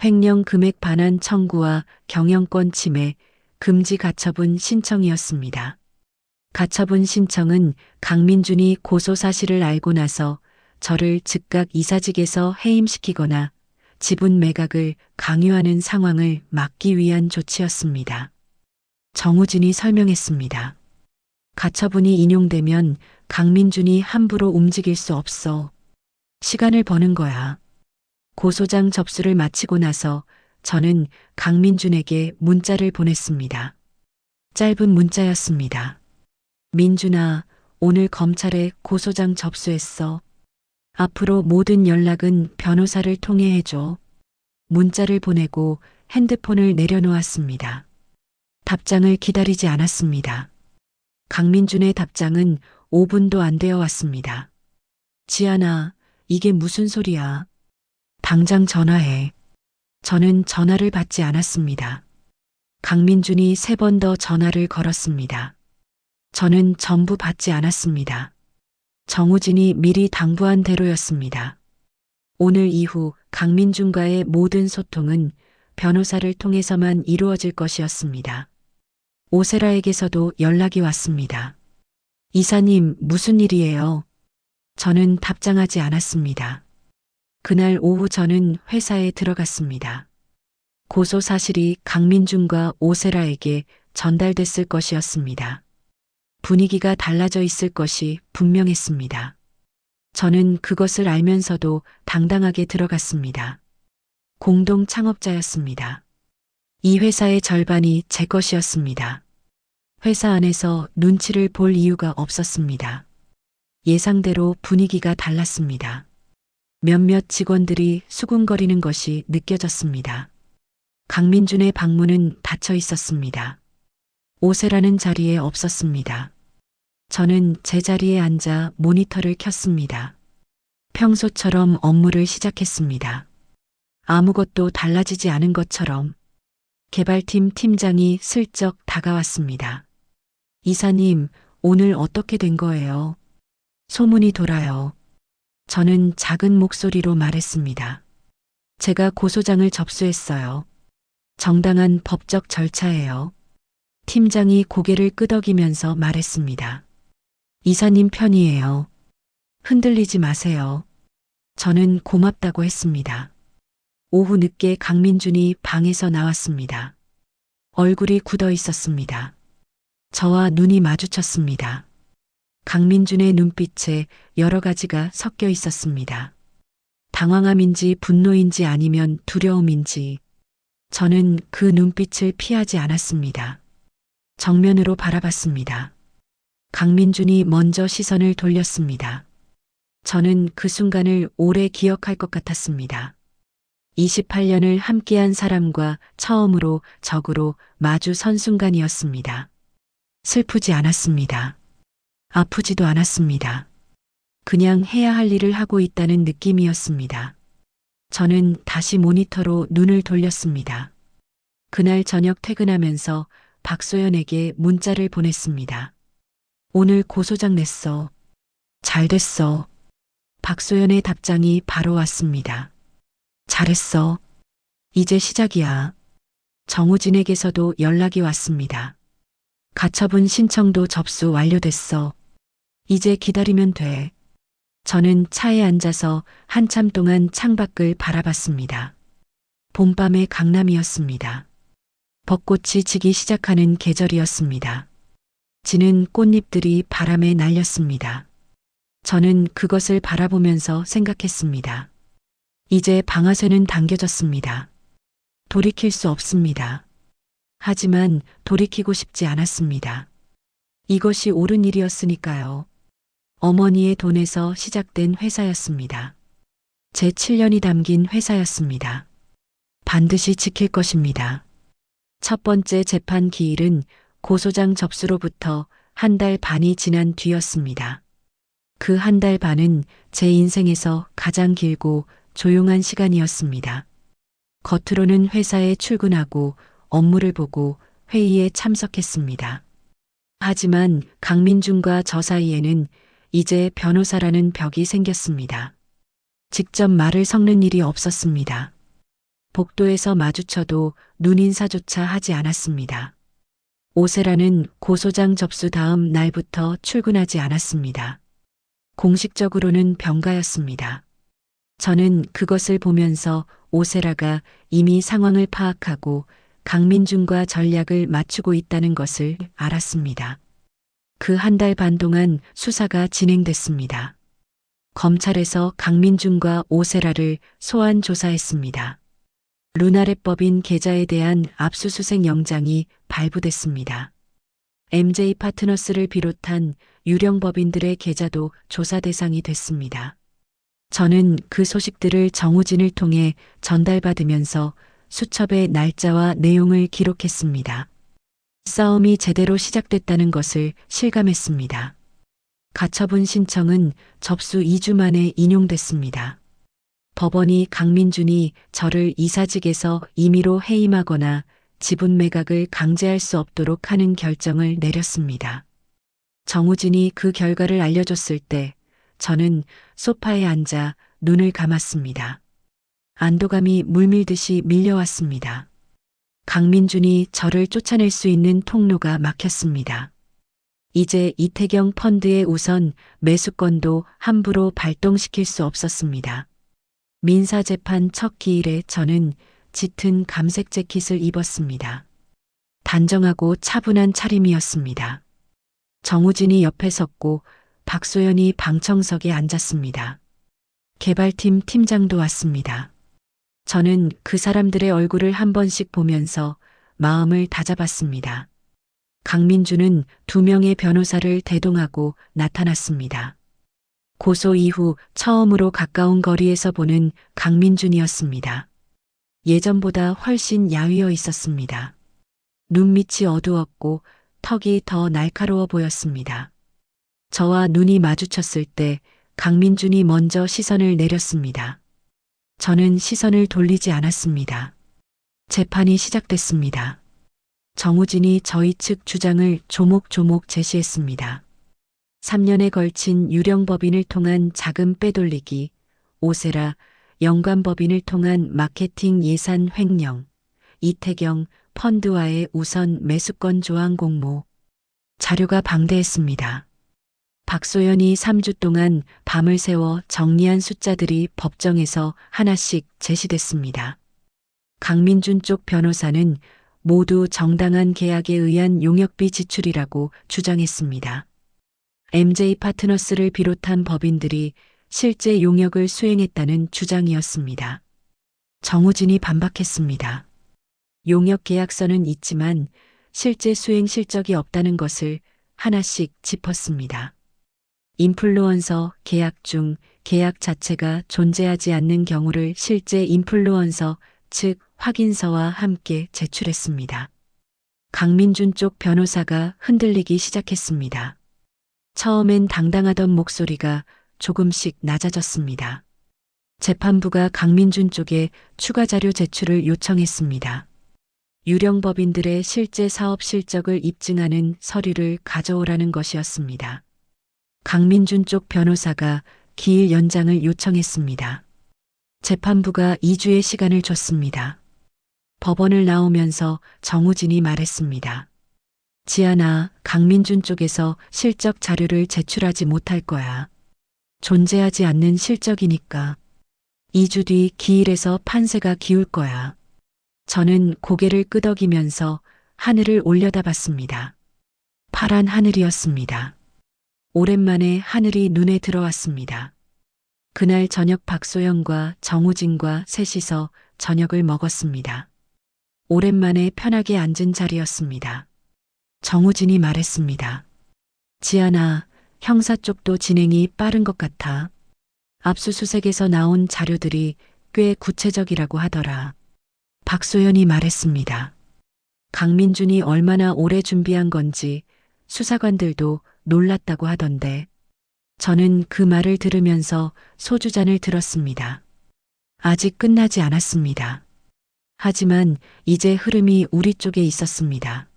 횡령 금액 반환 청구와 경영권 침해, 금지 가처분 신청이었습니다. 가처분 신청은 강민준이 고소 사실을 알고 나서 저를 즉각 이사직에서 해임시키거나 지분 매각을 강요하는 상황을 막기 위한 조치였습니다. 정우진이 설명했습니다. 가처분이 인용되면 강민준이 함부로 움직일 수 없어. 시간을 버는 거야. 고소장 접수를 마치고 나서 저는 강민준에게 문자를 보냈습니다. 짧은 문자였습니다. 민준아, 오늘 검찰에 고소장 접수했어. 앞으로 모든 연락은 변호사를 통해 해줘. 문자를 보내고 핸드폰을 내려놓았습니다. 답장을 기다리지 않았습니다. 강민준의 답장은 5분도 안 되어 왔습니다. 지안아, 이게 무슨 소리야? 당장 전화해. 저는 전화를 받지 않았습니다. 강민준이 3번 더 전화를 걸었습니다. 저는 전부 받지 않았습니다. 정우진이 미리 당부한 대로였습니다. 오늘 이후 강민준과의 모든 소통은 변호사를 통해서만 이루어질 것이었습니다. 오세라에게서도 연락이 왔습니다. 이사님, 무슨 일이에요? 저는 답장하지 않았습니다. 그날 오후 저는 회사에 들어갔습니다. 고소 사실이 강민준과 오세라에게 전달됐을 것이었습니다. 분위기가 달라져 있을 것이 분명했습니다. 저는 그것을 알면서도 당당하게 들어갔습니다. 공동 창업자였습니다. 이 회사의 절반이 제 것이었습니다. 회사 안에서 눈치를 볼 이유가 없었습니다. 예상대로 분위기가 달랐습니다. 몇몇 직원들이 수군거리는 것이 느껴졌습니다. 강민준의 방문은 닫혀 있었습니다. 오세라는 자리에 없었습니다. 저는 제 자리에 앉아 모니터를 켰습니다. 평소처럼 업무를 시작했습니다. 아무것도 달라지지 않은 것처럼 개발팀 팀장이 슬쩍 다가왔습니다. 이사님, 오늘 어떻게 된 거예요? 소문이 돌아요. 저는 작은 목소리로 말했습니다. 제가 고소장을 접수했어요. 정당한 법적 절차예요. 팀장이 고개를 끄덕이면서 말했습니다. 이사님 편이에요. 흔들리지 마세요. 저는 고맙다고 했습니다. 오후 늦게 강민준이 방에서 나왔습니다. 얼굴이 굳어 있었습니다. 저와 눈이 마주쳤습니다. 강민준의 눈빛에 여러 가지가 섞여 있었습니다. 당황함인지 분노인지 아니면 두려움인지 저는 그 눈빛을 피하지 않았습니다. 정면으로 바라봤습니다. 강민준이 먼저 시선을 돌렸습니다. 저는 그 순간을 오래 기억할 것 같았습니다. 28년을 함께한 사람과 처음으로 적으로 마주 선 순간이었습니다. 슬프지 않았습니다. 아프지도 않았습니다. 그냥 해야 할 일을 하고 있다는 느낌이었습니다. 저는 다시 모니터로 눈을 돌렸습니다. 그날 저녁 퇴근하면서 박소연에게 문자를 보냈습니다. 오늘 고소장 냈어. 잘 됐어. 박소연의 답장이 바로 왔습니다. 잘했어. 이제 시작이야. 정우진에게서도 연락이 왔습니다. 가처분 신청도 접수 완료됐어. 이제 기다리면 돼. 저는 차에 앉아서 한참 동안 창밖을 바라봤습니다. 봄밤의 강남이었습니다. 벚꽃이 지기 시작하는 계절이었습니다. 지는 꽃잎들이 바람에 날렸습니다. 저는 그것을 바라보면서 생각했습니다. 이제 방아쇠는 당겨졌습니다. 돌이킬 수 없습니다. 하지만 돌이키고 싶지 않았습니다. 이것이 옳은 일이었으니까요. 어머니의 돈에서 시작된 회사였습니다. 제 7년이 담긴 회사였습니다. 반드시 지킬 것입니다. 첫 번째 재판 기일은 고소장 접수로부터 한 달 반이 지난 뒤였습니다. 그 한 달 반은 제 인생에서 가장 길고 조용한 시간이었습니다. 겉으로는 회사에 출근하고 업무를 보고 회의에 참석했습니다. 하지만 강민준과 저 사이에는 이제 변호사라는 벽이 생겼습니다. 직접 말을 섞는 일이 없었습니다. 복도에서 마주쳐도 눈인사조차 하지 않았습니다. 오세라는 고소장 접수 다음 날부터 출근하지 않았습니다. 공식적으로는 병가였습니다. 저는 그것을 보면서 오세라가 이미 상황을 파악하고 강민준과 전략을 맞추고 있다는 것을 알았습니다. 그 한 달 반 동안 수사가 진행됐습니다. 검찰에서 강민준과 오세라를 소환 조사했습니다. 루나랩법인 계좌에 대한 압수수색 영장이 발부됐습니다. MJ 파트너스를 비롯한 유령 법인들의 계좌도 조사 대상이 됐습니다. 저는 그 소식들을 정우진을 통해 전달받으면서 수첩에 날짜와 내용을 기록했습니다. 싸움이 제대로 시작됐다는 것을 실감했습니다. 가처분 신청은 접수 2주 만에 인용됐습니다. 법원이 강민준이 저를 이사직에서 임의로 해임하거나 지분 매각을 강제할 수 없도록 하는 결정을 내렸습니다. 정우진이 그 결과를 알려줬을 때 저는 소파에 앉아 눈을 감았습니다. 안도감이 물밀듯이 밀려왔습니다. 강민준이 저를 쫓아낼 수 있는 통로가 막혔습니다. 이제 이태경 펀드의 우선 매수권도 함부로 발동시킬 수 없었습니다. 민사재판 첫 기일에 저는 짙은 감색 재킷을 입었습니다. 단정하고 차분한 차림이었습니다. 정우진이 옆에 섰고 박소연이 방청석에 앉았습니다. 개발팀 팀장도 왔습니다. 저는 그 사람들의 얼굴을 한 번씩 보면서 마음을 다잡았습니다. 강민주는 2명의 변호사를 대동하고 나타났습니다. 고소 이후 처음으로 가까운 거리에서 보는 강민준이었습니다. 예전보다 훨씬 야위어 있었습니다. 눈밑이 어두웠고 턱이 더 날카로워 보였습니다. 저와 눈이 마주쳤을 때 강민준이 먼저 시선을 내렸습니다. 저는 시선을 돌리지 않았습니다. 재판이 시작됐습니다. 정우진이 저희 측 주장을 조목조목 제시했습니다. 3년에 걸친 유령법인을 통한 자금 빼돌리기, 오세라, 영관법인을 통한 마케팅 예산 횡령, 이태경 펀드와의 우선 매수권 조항 공모. 자료가 방대했습니다. 박소연이 3주 동안 밤을 새워 정리한 숫자들이 법정에서 하나씩 제시됐습니다. 강민준 쪽 변호사는 모두 정당한 계약에 의한 용역비 지출이라고 주장했습니다. MJ 파트너스를 비롯한 법인들이 실제 용역을 수행했다는 주장이었습니다. 정우진이 반박했습니다. 용역 계약서는 있지만 실제 수행 실적이 없다는 것을 하나씩 짚었습니다. 인플루언서 계약 중 계약 자체가 존재하지 않는 경우를 실제 인플루언서 즉 확인서와 함께 제출했습니다. 강민준 쪽 변호사가 흔들리기 시작했습니다. 처음엔 당당하던 목소리가 조금씩 낮아졌습니다. 재판부가 강민준 쪽에 추가 자료 제출을 요청했습니다. 유령법인들의 실제 사업 실적을 입증하는 서류를 가져오라는 것이었습니다. 강민준 쪽 변호사가 기일 연장을 요청했습니다. 재판부가 2주의 시간을 줬습니다. 법원을 나오면서 정우진이 말했습니다. 지아나, 강민준 쪽에서 실적 자료를 제출하지 못할 거야. 존재하지 않는 실적이니까. 2주 뒤 기일에서 판세가 기울 거야. 저는 고개를 끄덕이면서 하늘을 올려다봤습니다. 파란 하늘이었습니다. 오랜만에 하늘이 눈에 들어왔습니다. 그날 저녁 박소영과 정우진과 셋이서 저녁을 먹었습니다. 오랜만에 편하게 앉은 자리였습니다. 정우진이 말했습니다. 지아나, 형사 쪽도 진행이 빠른 것 같아. 압수수색에서 나온 자료들이 꽤 구체적이라고 하더라. 박소연이 말했습니다. 강민준이 얼마나 오래 준비한 건지 수사관들도 놀랐다고 하던데. 저는 그 말을 들으면서 소주잔을 들었습니다. 아직 끝나지 않았습니다. 하지만 이제 흐름이 우리 쪽에 있었습니다.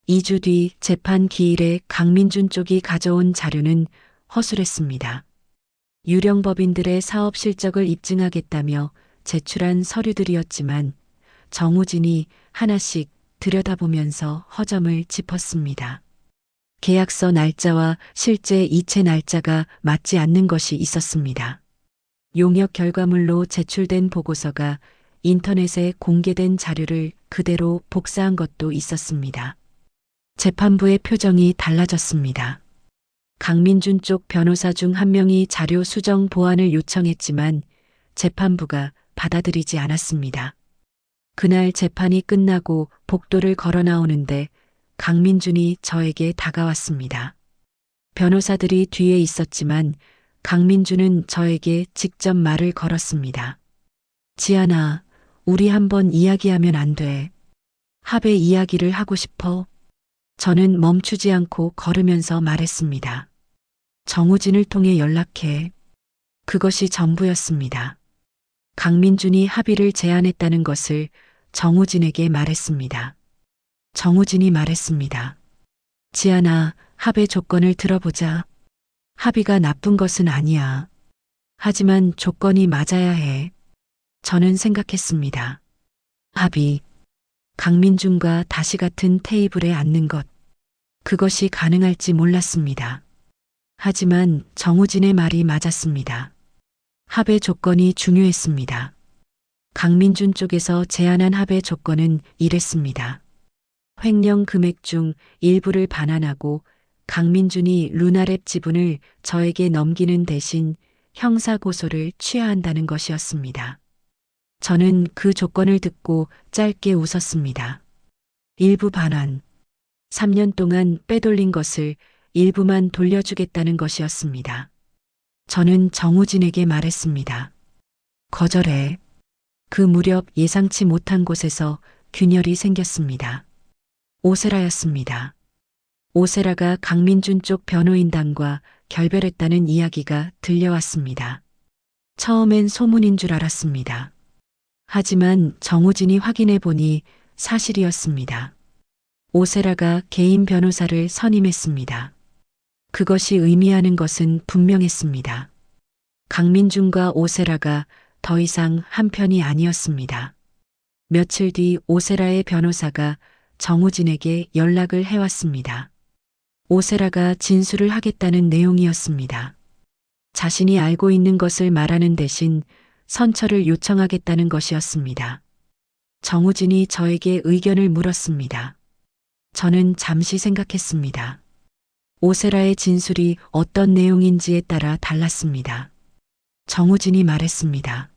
2주 뒤 재판 기일에 강민준 쪽이 가져온 자료는 허술했습니다. 유령법인들의 사업 실적을 입증하겠다며 제출한 서류들이었지만 정우진이 하나씩 들여다보면서 허점을 짚었습니다. 계약서 날짜와 실제 이체 날짜가 맞지 않는 것이 있었습니다. 용역 결과물로 제출된 보고서가 인터넷에 공개된 자료를 그대로 복사한 것도 있었습니다. 재판부의 표정이 달라졌습니다. 강민준 쪽 변호사 중 한 명이 자료 수정 보완을 요청했지만 재판부가 받아들이지 않았습니다. 그날 재판이 끝나고 복도를 걸어 나오는데 강민준이 저에게 다가왔습니다. 변호사들이 뒤에 있었지만 강민준은 저에게 직접 말을 걸었습니다. 지아나, 우리 한번 이야기하면 안 돼. 합의 이야기를 하고 싶어. 저는 멈추지 않고 걸으면서 말했습니다. 정우진을 통해 연락해. 그것이 전부였습니다. 강민준이 합의를 제안했다는 것을 정우진에게 말했습니다. 정우진이 말했습니다. 지아나, 합의 조건을 들어보자. 합의가 나쁜 것은 아니야. 하지만 조건이 맞아야 해. 저는 생각했습니다. 합의. 강민준과 다시 같은 테이블에 앉는 것. 그것이 가능할지 몰랐습니다. 하지만 정우진의 말이 맞았습니다. 합의 조건이 중요했습니다. 강민준 쪽에서 제안한 합의 조건은 이랬습니다. 횡령 금액 중 일부를 반환하고 강민준이 루나랩 지분을 저에게 넘기는 대신 형사고소를 취해야 한다는 것이었습니다. 저는 그 조건을 듣고 짧게 웃었습니다. 일부 반환. 3년 동안 빼돌린 것을 일부만 돌려주겠다는 것이었습니다. 저는 정우진에게 말했습니다. 거절해. 그 무렵 예상치 못한 곳에서 균열이 생겼습니다. 오세라였습니다. 오세라가 강민준 쪽 변호인단과 결별했다는 이야기가 들려왔습니다. 처음엔 소문인 줄 알았습니다. 하지만 정우진이 확인해 보니 사실이었습니다. 오세라가 개인 변호사를 선임했습니다. 그것이 의미하는 것은 분명했습니다. 강민준과 오세라가 더 이상 한편이 아니었습니다. 며칠 뒤 오세라의 변호사가 정우진에게 연락을 해왔습니다. 오세라가 진술을 하겠다는 내용이었습니다. 자신이 알고 있는 것을 말하는 대신 선처를 요청하겠다는 것이었습니다. 정우진이 저에게 의견을 물었습니다. 저는 잠시 생각했습니다. 오세라의 진술이 어떤 내용인지에 따라 달랐습니다. 정우진이 말했습니다.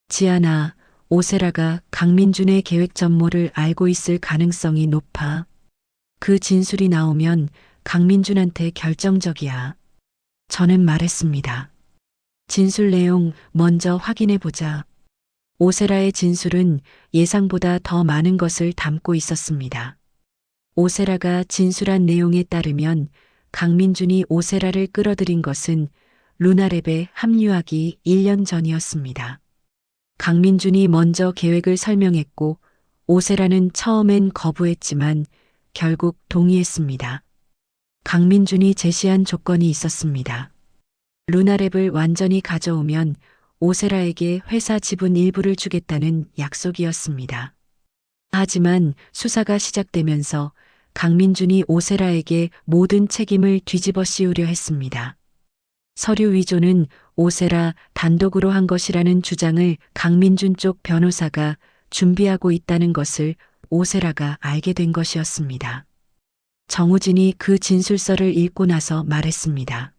지아나, 오세라가 강민준의 계획 전모를 알고 있을 가능성이 높아. 그 진술이 나오면 강민준한테 결정적이야. 저는 말했습니다. 진술 내용 먼저 확인해 보자. 오세라의 진술은 예상보다 더 많은 것을 담고 있었습니다. 오세라가 진술한 내용에 따르면 강민준이 오세라를 끌어들인 것은 루나랩에 합류하기 1년 전이었습니다. 강민준이 먼저 계획을 설명했고 오세라는 처음엔 거부했지만 결국 동의했습니다. 강민준이 제시한 조건이 있었습니다. 루나랩을 완전히 가져오면 오세라에게 회사 지분 일부를 주겠다는 약속이었습니다. 하지만 수사가 시작되면서 강민준이 오세라에게 모든 책임을 뒤집어 씌우려 했습니다. 서류 위조는 오세라 단독으로 한 것이라는 주장을 강민준 쪽 변호사가 준비하고 있다는 것을 오세라가 알게 된 것이었습니다. 정우진이 그 진술서를 읽고 나서 말했습니다.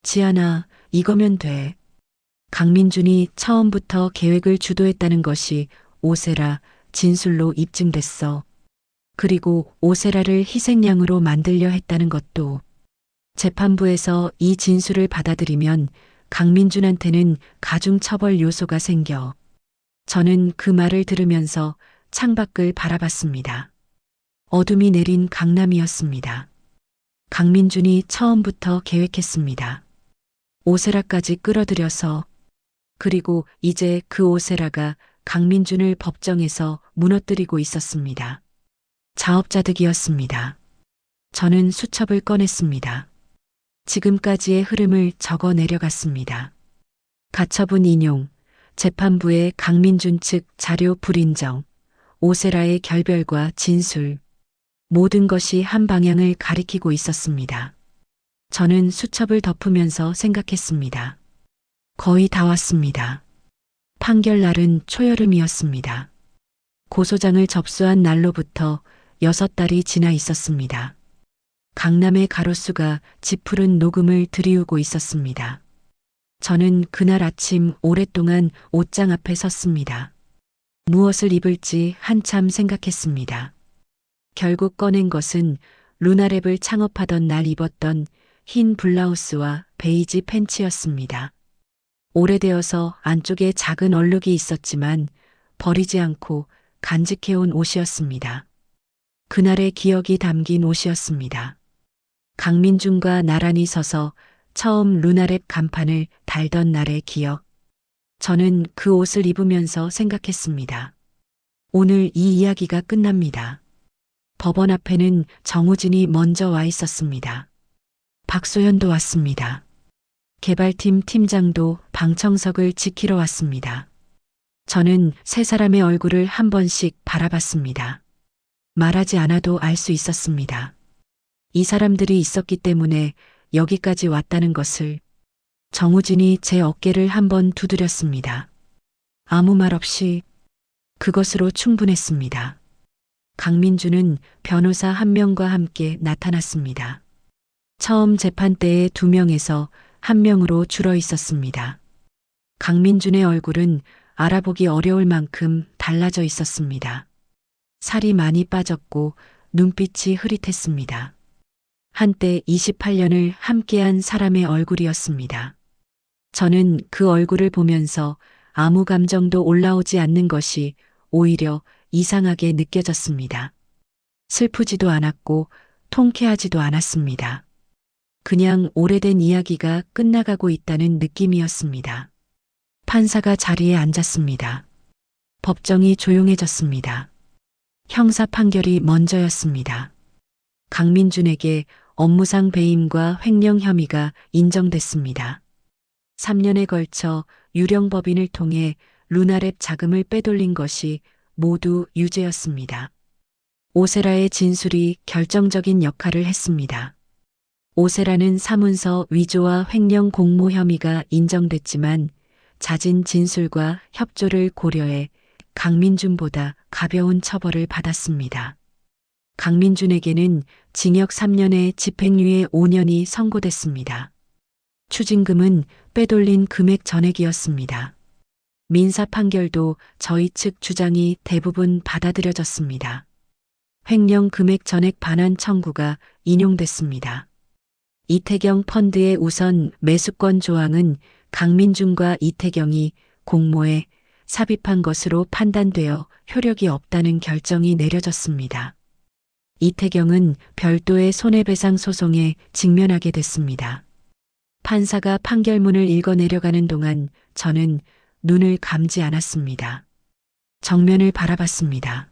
지아나, 이거면 돼. 강민준이 처음부터 계획을 주도했다는 것이 오세라 진술로 입증됐어. 그리고 오세라를 희생양으로 만들려 했다는 것도. 재판부에서 이 진술을 받아들이면 강민준한테는 가중처벌 요소가 생겨. 저는 그 말을 들으면서 창밖을 바라봤습니다. 어둠이 내린 강남이었습니다. 강민준이 처음부터 계획했습니다. 오세라까지 끌어들여서. 그리고 이제 그 오세라가 강민준을 법정에서 무너뜨리고 있었습니다. 자업자득이었습니다. 저는 수첩을 꺼냈습니다. 지금까지의 흐름을 적어 내려갔습니다. 가처분 인용, 재판부의 강민준 측 자료 불인정, 오세라의 결별과 진술, 모든 것이 한 방향을 가리키고 있었습니다. 저는 수첩을 덮으면서 생각했습니다. 거의 다 왔습니다. 판결 날은 초여름이었습니다. 고소장을 접수한 날로부터 6달이 지나 있었습니다. 강남의 가로수가 짙푸른 녹음을 들이우고 있었습니다. 저는 그날 아침 오랫동안 옷장 앞에 섰습니다. 무엇을 입을지 한참 생각했습니다. 결국 꺼낸 것은 루나랩을 창업하던 날 입었던 흰 블라우스와 베이지 팬츠였습니다. 오래되어서 안쪽에 작은 얼룩이 있었지만 버리지 않고 간직해온 옷이었습니다. 그날의 기억이 담긴 옷이었습니다. 강민준과 나란히 서서 처음 루나랩 간판을 달던 날의 기억. 저는 그 옷을 입으면서 생각했습니다. 오늘 이 이야기가 끝납니다. 법원 앞에는 정우진이 먼저 와 있었습니다. 박소연도 왔습니다. 개발팀 팀장도 방청석을 지키러 왔습니다. 저는 세 사람의 얼굴을 한 번씩 바라봤습니다. 말하지 않아도 알 수 있었습니다. 이 사람들이 있었기 때문에 여기까지 왔다는 것을. 정우진이 제 어깨를 한번 두드렸습니다. 아무 말 없이. 그것으로 충분했습니다. 강민준은 변호사 한 명과 함께 나타났습니다. 처음 재판 때의 2명에서 1명으로 줄어 있었습니다. 강민준의 얼굴은 알아보기 어려울 만큼 달라져 있었습니다. 살이 많이 빠졌고 눈빛이 흐릿했습니다. 한때 28년을 함께한 사람의 얼굴이었습니다. 저는 그 얼굴을 보면서 아무 감정도 올라오지 않는 것이 오히려 이상하게 느껴졌습니다. 슬프지도 않았고 통쾌하지도 않았습니다. 그냥 오래된 이야기가 끝나가고 있다는 느낌이었습니다. 판사가 자리에 앉았습니다. 법정이 조용해졌습니다. 형사 판결이 먼저였습니다. 강민준에게 업무상 배임과 횡령 혐의가 인정됐습니다. 3년에 걸쳐 유령법인을 통해 루나랩 자금을 빼돌린 것이 모두 유죄였습니다. 오세라의 진술이 결정적인 역할을 했습니다. 오세라는 사문서 위조와 횡령 공모 혐의가 인정됐지만 자진 진술과 협조를 고려해 강민준보다 가벼운 처벌을 받았습니다. 강민준에게는 징역 3년에 집행유예 5년이 선고됐습니다. 추징금은 빼돌린 금액 전액이었습니다. 민사 판결도 저희 측 주장이 대부분 받아들여졌습니다. 횡령 금액 전액 반환 청구가 인용됐습니다. 이태경 펀드의 우선 매수권 조항은 강민준과 이태경이 공모에 삽입한 것으로 판단되어 효력이 없다는 결정이 내려졌습니다. 이태경은 별도의 손해배상 소송에 직면하게 됐습니다. 판사가 판결문을 읽어 내려가는 동안 저는 눈을 감지 않았습니다. 정면을 바라봤습니다.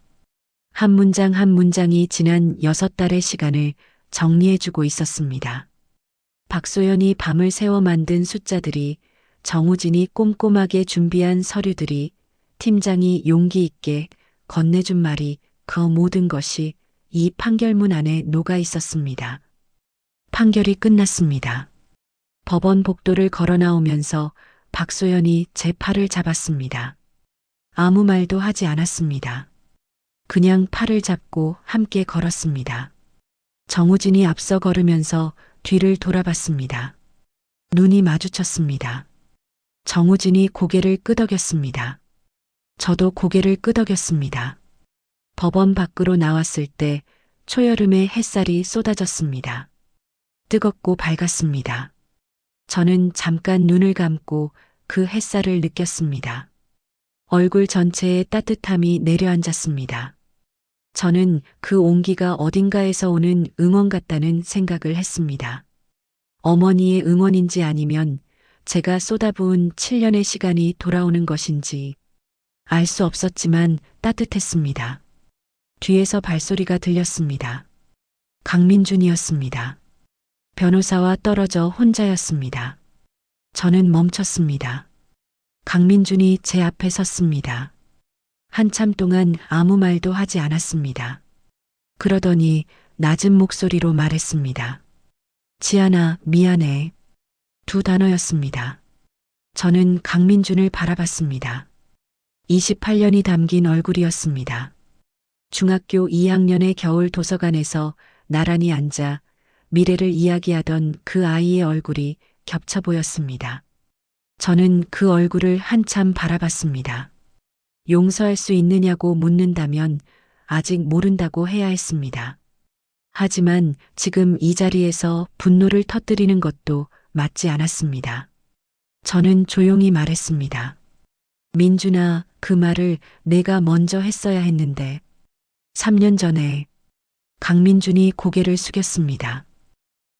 한 문장 한 문장이 지난 6달의 시간을 정리해주고 있었습니다. 박소연이 밤을 새워 만든 숫자들이, 정우진이 꼼꼼하게 준비한 서류들이, 팀장이 용기 있게 건네준 말이, 그 모든 것이 이 판결문 안에 녹아 있었습니다. 판결이 끝났습니다. 법원 복도를 걸어 나오면서 박소연이 제 팔을 잡았습니다. 아무 말도 하지 않았습니다. 그냥 팔을 잡고 함께 걸었습니다. 정우진이 앞서 걸으면서 뒤를 돌아봤습니다. 눈이 마주쳤습니다. 정우진이 고개를 끄덕였습니다. 저도 고개를 끄덕였습니다. 법원 밖으로 나왔을 때 초여름의 햇살이 쏟아졌습니다. 뜨겁고 밝았습니다. 저는 잠깐 눈을 감고 그 햇살을 느꼈습니다. 얼굴 전체에 따뜻함이 내려앉았습니다. 저는 그 온기가 어딘가에서 오는 응원 같다는 생각을 했습니다. 어머니의 응원인지 아니면 제가 쏟아부은 7년의 시간이 돌아오는 것인지 알 수 없었지만 따뜻했습니다. 뒤에서 발소리가 들렸습니다. 강민준이었습니다. 변호사와 떨어져 혼자였습니다. 저는 멈췄습니다. 강민준이 제 앞에 섰습니다. 한참 동안 아무 말도 하지 않았습니다. 그러더니 낮은 목소리로 말했습니다. 지안아, 미안해. 2단어였습니다. 저는 강민준을 바라봤습니다. 28년이 담긴 얼굴이었습니다. 중학교 2학년의 겨울 도서관에서 나란히 앉아 미래를 이야기하던 그 아이의 얼굴이 겹쳐 보였습니다. 저는 그 얼굴을 한참 바라봤습니다. 용서할 수 있느냐고 묻는다면 아직 모른다고 해야 했습니다. 하지만 지금 이 자리에서 분노를 터뜨리는 것도 맞지 않았습니다. 저는 조용히 말했습니다. 민준아, 그 말을 내가 먼저 했어야 했는데. 3년 전에. 강민준이 고개를 숙였습니다.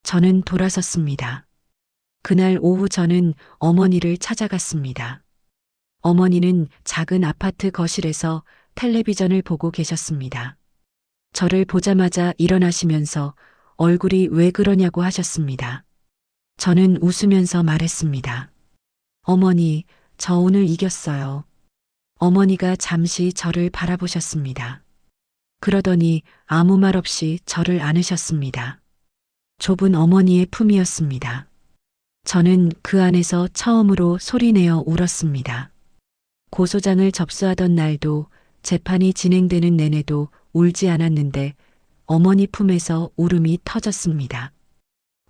저는 돌아섰습니다. 그날 오후 저는 어머니를 찾아갔습니다. 어머니는 작은 아파트 거실에서 텔레비전을 보고 계셨습니다. 저를 보자마자 일어나시면서 얼굴이 왜 그러냐고 하셨습니다. 저는 웃으면서 말했습니다. 어머니, 저 오늘 이겼어요. 어머니가 잠시 저를 바라보셨습니다. 그러더니 아무 말 없이 저를 안으셨습니다. 좁은 어머니의 품이었습니다. 저는 그 안에서 처음으로 소리내어 울었습니다. 고소장을 접수하던 날도 재판이 진행되는 내내도 울지 않았는데 어머니 품에서 울음이 터졌습니다.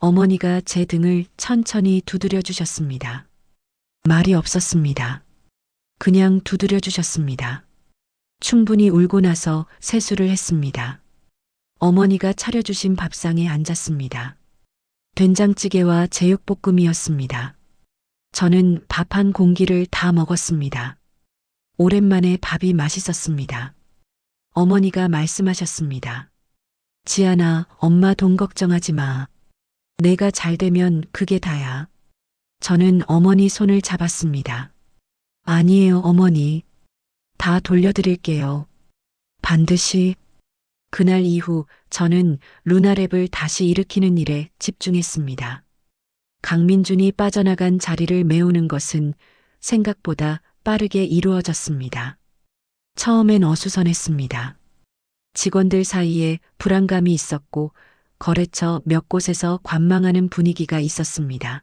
어머니가 제 등을 천천히 두드려 주셨습니다. 말이 없었습니다. 그냥 두드려 주셨습니다. 충분히 울고 나서 세수를 했습니다. 어머니가 차려주신 밥상에 앉았습니다. 된장찌개와 제육볶음이었습니다. 저는 밥 한 공기를 다 먹었습니다. 오랜만에 밥이 맛있었습니다. 어머니가 말씀하셨습니다. 지안아, 엄마 돈 걱정하지 마. 내가 잘 되면 그게 다야. 저는 어머니 손을 잡았습니다. 아니에요, 어머니. 다 돌려드릴게요. 반드시. 그날 이후 저는 루나랩을 다시 일으키는 일에 집중했습니다. 강민준이 빠져나간 자리를 메우는 것은 생각보다 빠르게 이루어졌습니다. 처음엔 어수선했습니다. 직원들 사이에 불안감이 있었고 거래처 몇 곳에서 관망하는 분위기가 있었습니다.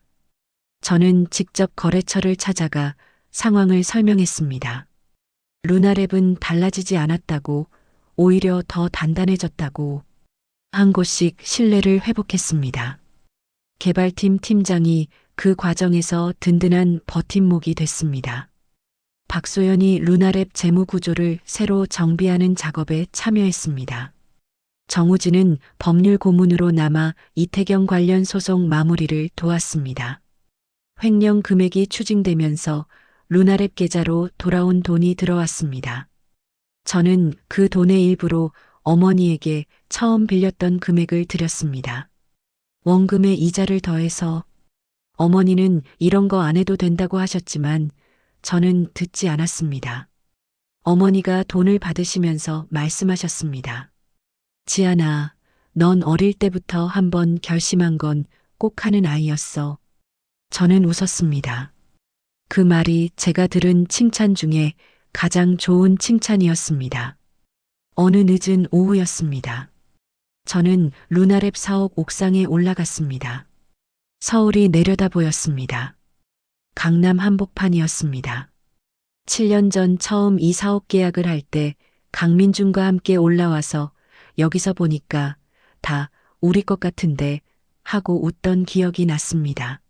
저는 직접 거래처를 찾아가 상황을 설명했습니다. 루나랩은 달라지지 않았다고, 오히려 더 단단해졌다고 한 곳씩 신뢰를 회복했습니다. 개발팀 팀장이 그 과정에서 든든한 버팀목이 됐습니다. 박소연이 루나랩 재무 구조를 새로 정비하는 작업에 참여했습니다. 정우진은 법률 고문으로 남아 이태경 관련 소송 마무리를 도왔습니다. 횡령 금액이 추징되면서 루나랩 계좌로 돌아온 돈이 들어왔습니다. 저는 그 돈의 일부로 어머니에게 처음 빌렸던 금액을 드렸습니다. 원금의 이자를 더해서. 어머니는 이런 거 안 해도 된다고 하셨지만 저는 듣지 않았습니다. 어머니가 돈을 받으시면서 말씀하셨습니다. 지안아, 넌 어릴 때부터 한번 결심한 건 꼭 하는 아이였어. 저는 웃었습니다. 그 말이 제가 들은 칭찬 중에 가장 좋은 칭찬이었습니다. 어느 늦은 오후였습니다. 저는 루나랩 사옥 옥상에 올라갔습니다. 서울이 내려다 보였습니다. 강남 한복판이었습니다. 7년 전 처음 이 사옥 계약을 할 때 강민준과 함께 올라와서 여기서 보니까 다 우리 것 같은데 하고 웃던 기억이 났습니다.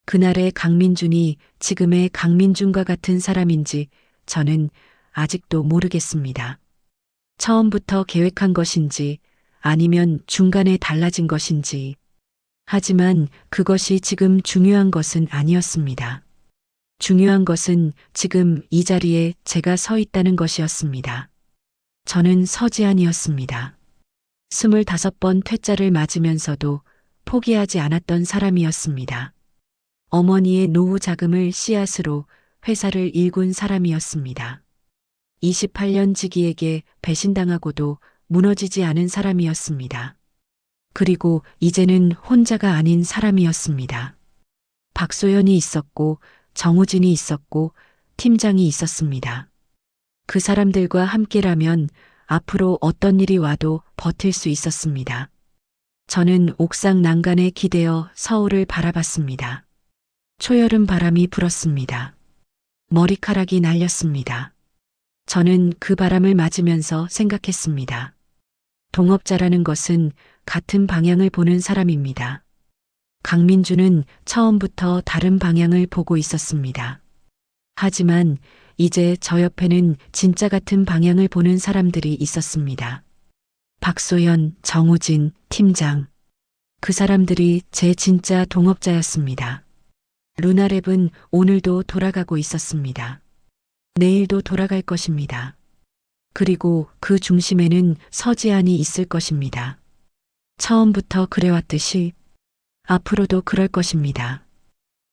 그날의 강민준이 지금의 강민준과 같은 사람인지 저는 아직도 모르겠습니다. 처음부터 계획한 것인지 아니면 중간에 달라진 것인지. 하지만 그것이 지금 중요한 것은 아니었습니다. 중요한 것은 지금 이 자리에 제가 서 있다는 것이었습니다. 저는 서지안이었습니다. 25번 퇴짜를 맞으면서도 포기하지 않았던 사람이었습니다. 어머니의 노후 자금을 씨앗으로 회사를 일군 사람이었습니다. 28년 지기에게 배신당하고도 무너지지 않은 사람이었습니다. 그리고 이제는 혼자가 아닌 사람이었습니다. 박소연이 있었고 정우진이 있었고 팀장이 있었습니다. 그 사람들과 함께라면 앞으로 어떤 일이 와도 버틸 수 있었습니다. 저는 옥상 난간에 기대어 서울을 바라봤습니다. 초여름 바람이 불었습니다. 머리카락이 날렸습니다. 저는 그 바람을 맞으면서 생각했습니다. 동업자라는 것은 같은 방향을 보는 사람입니다. 강민주는 처음부터 다른 방향을 보고 있었습니다. 하지만 이제 저 옆에는 진짜 같은 방향을 보는 사람들이 있었습니다. 박소연, 정우진, 팀장. 그 사람들이 제 진짜 동업자였습니다. 루나랩은 오늘도 돌아가고 있었습니다. 내일도 돌아갈 것입니다. 그리고 그 중심에는 서지안이 있을 것입니다. 처음부터 그래왔듯이 앞으로도 그럴 것입니다.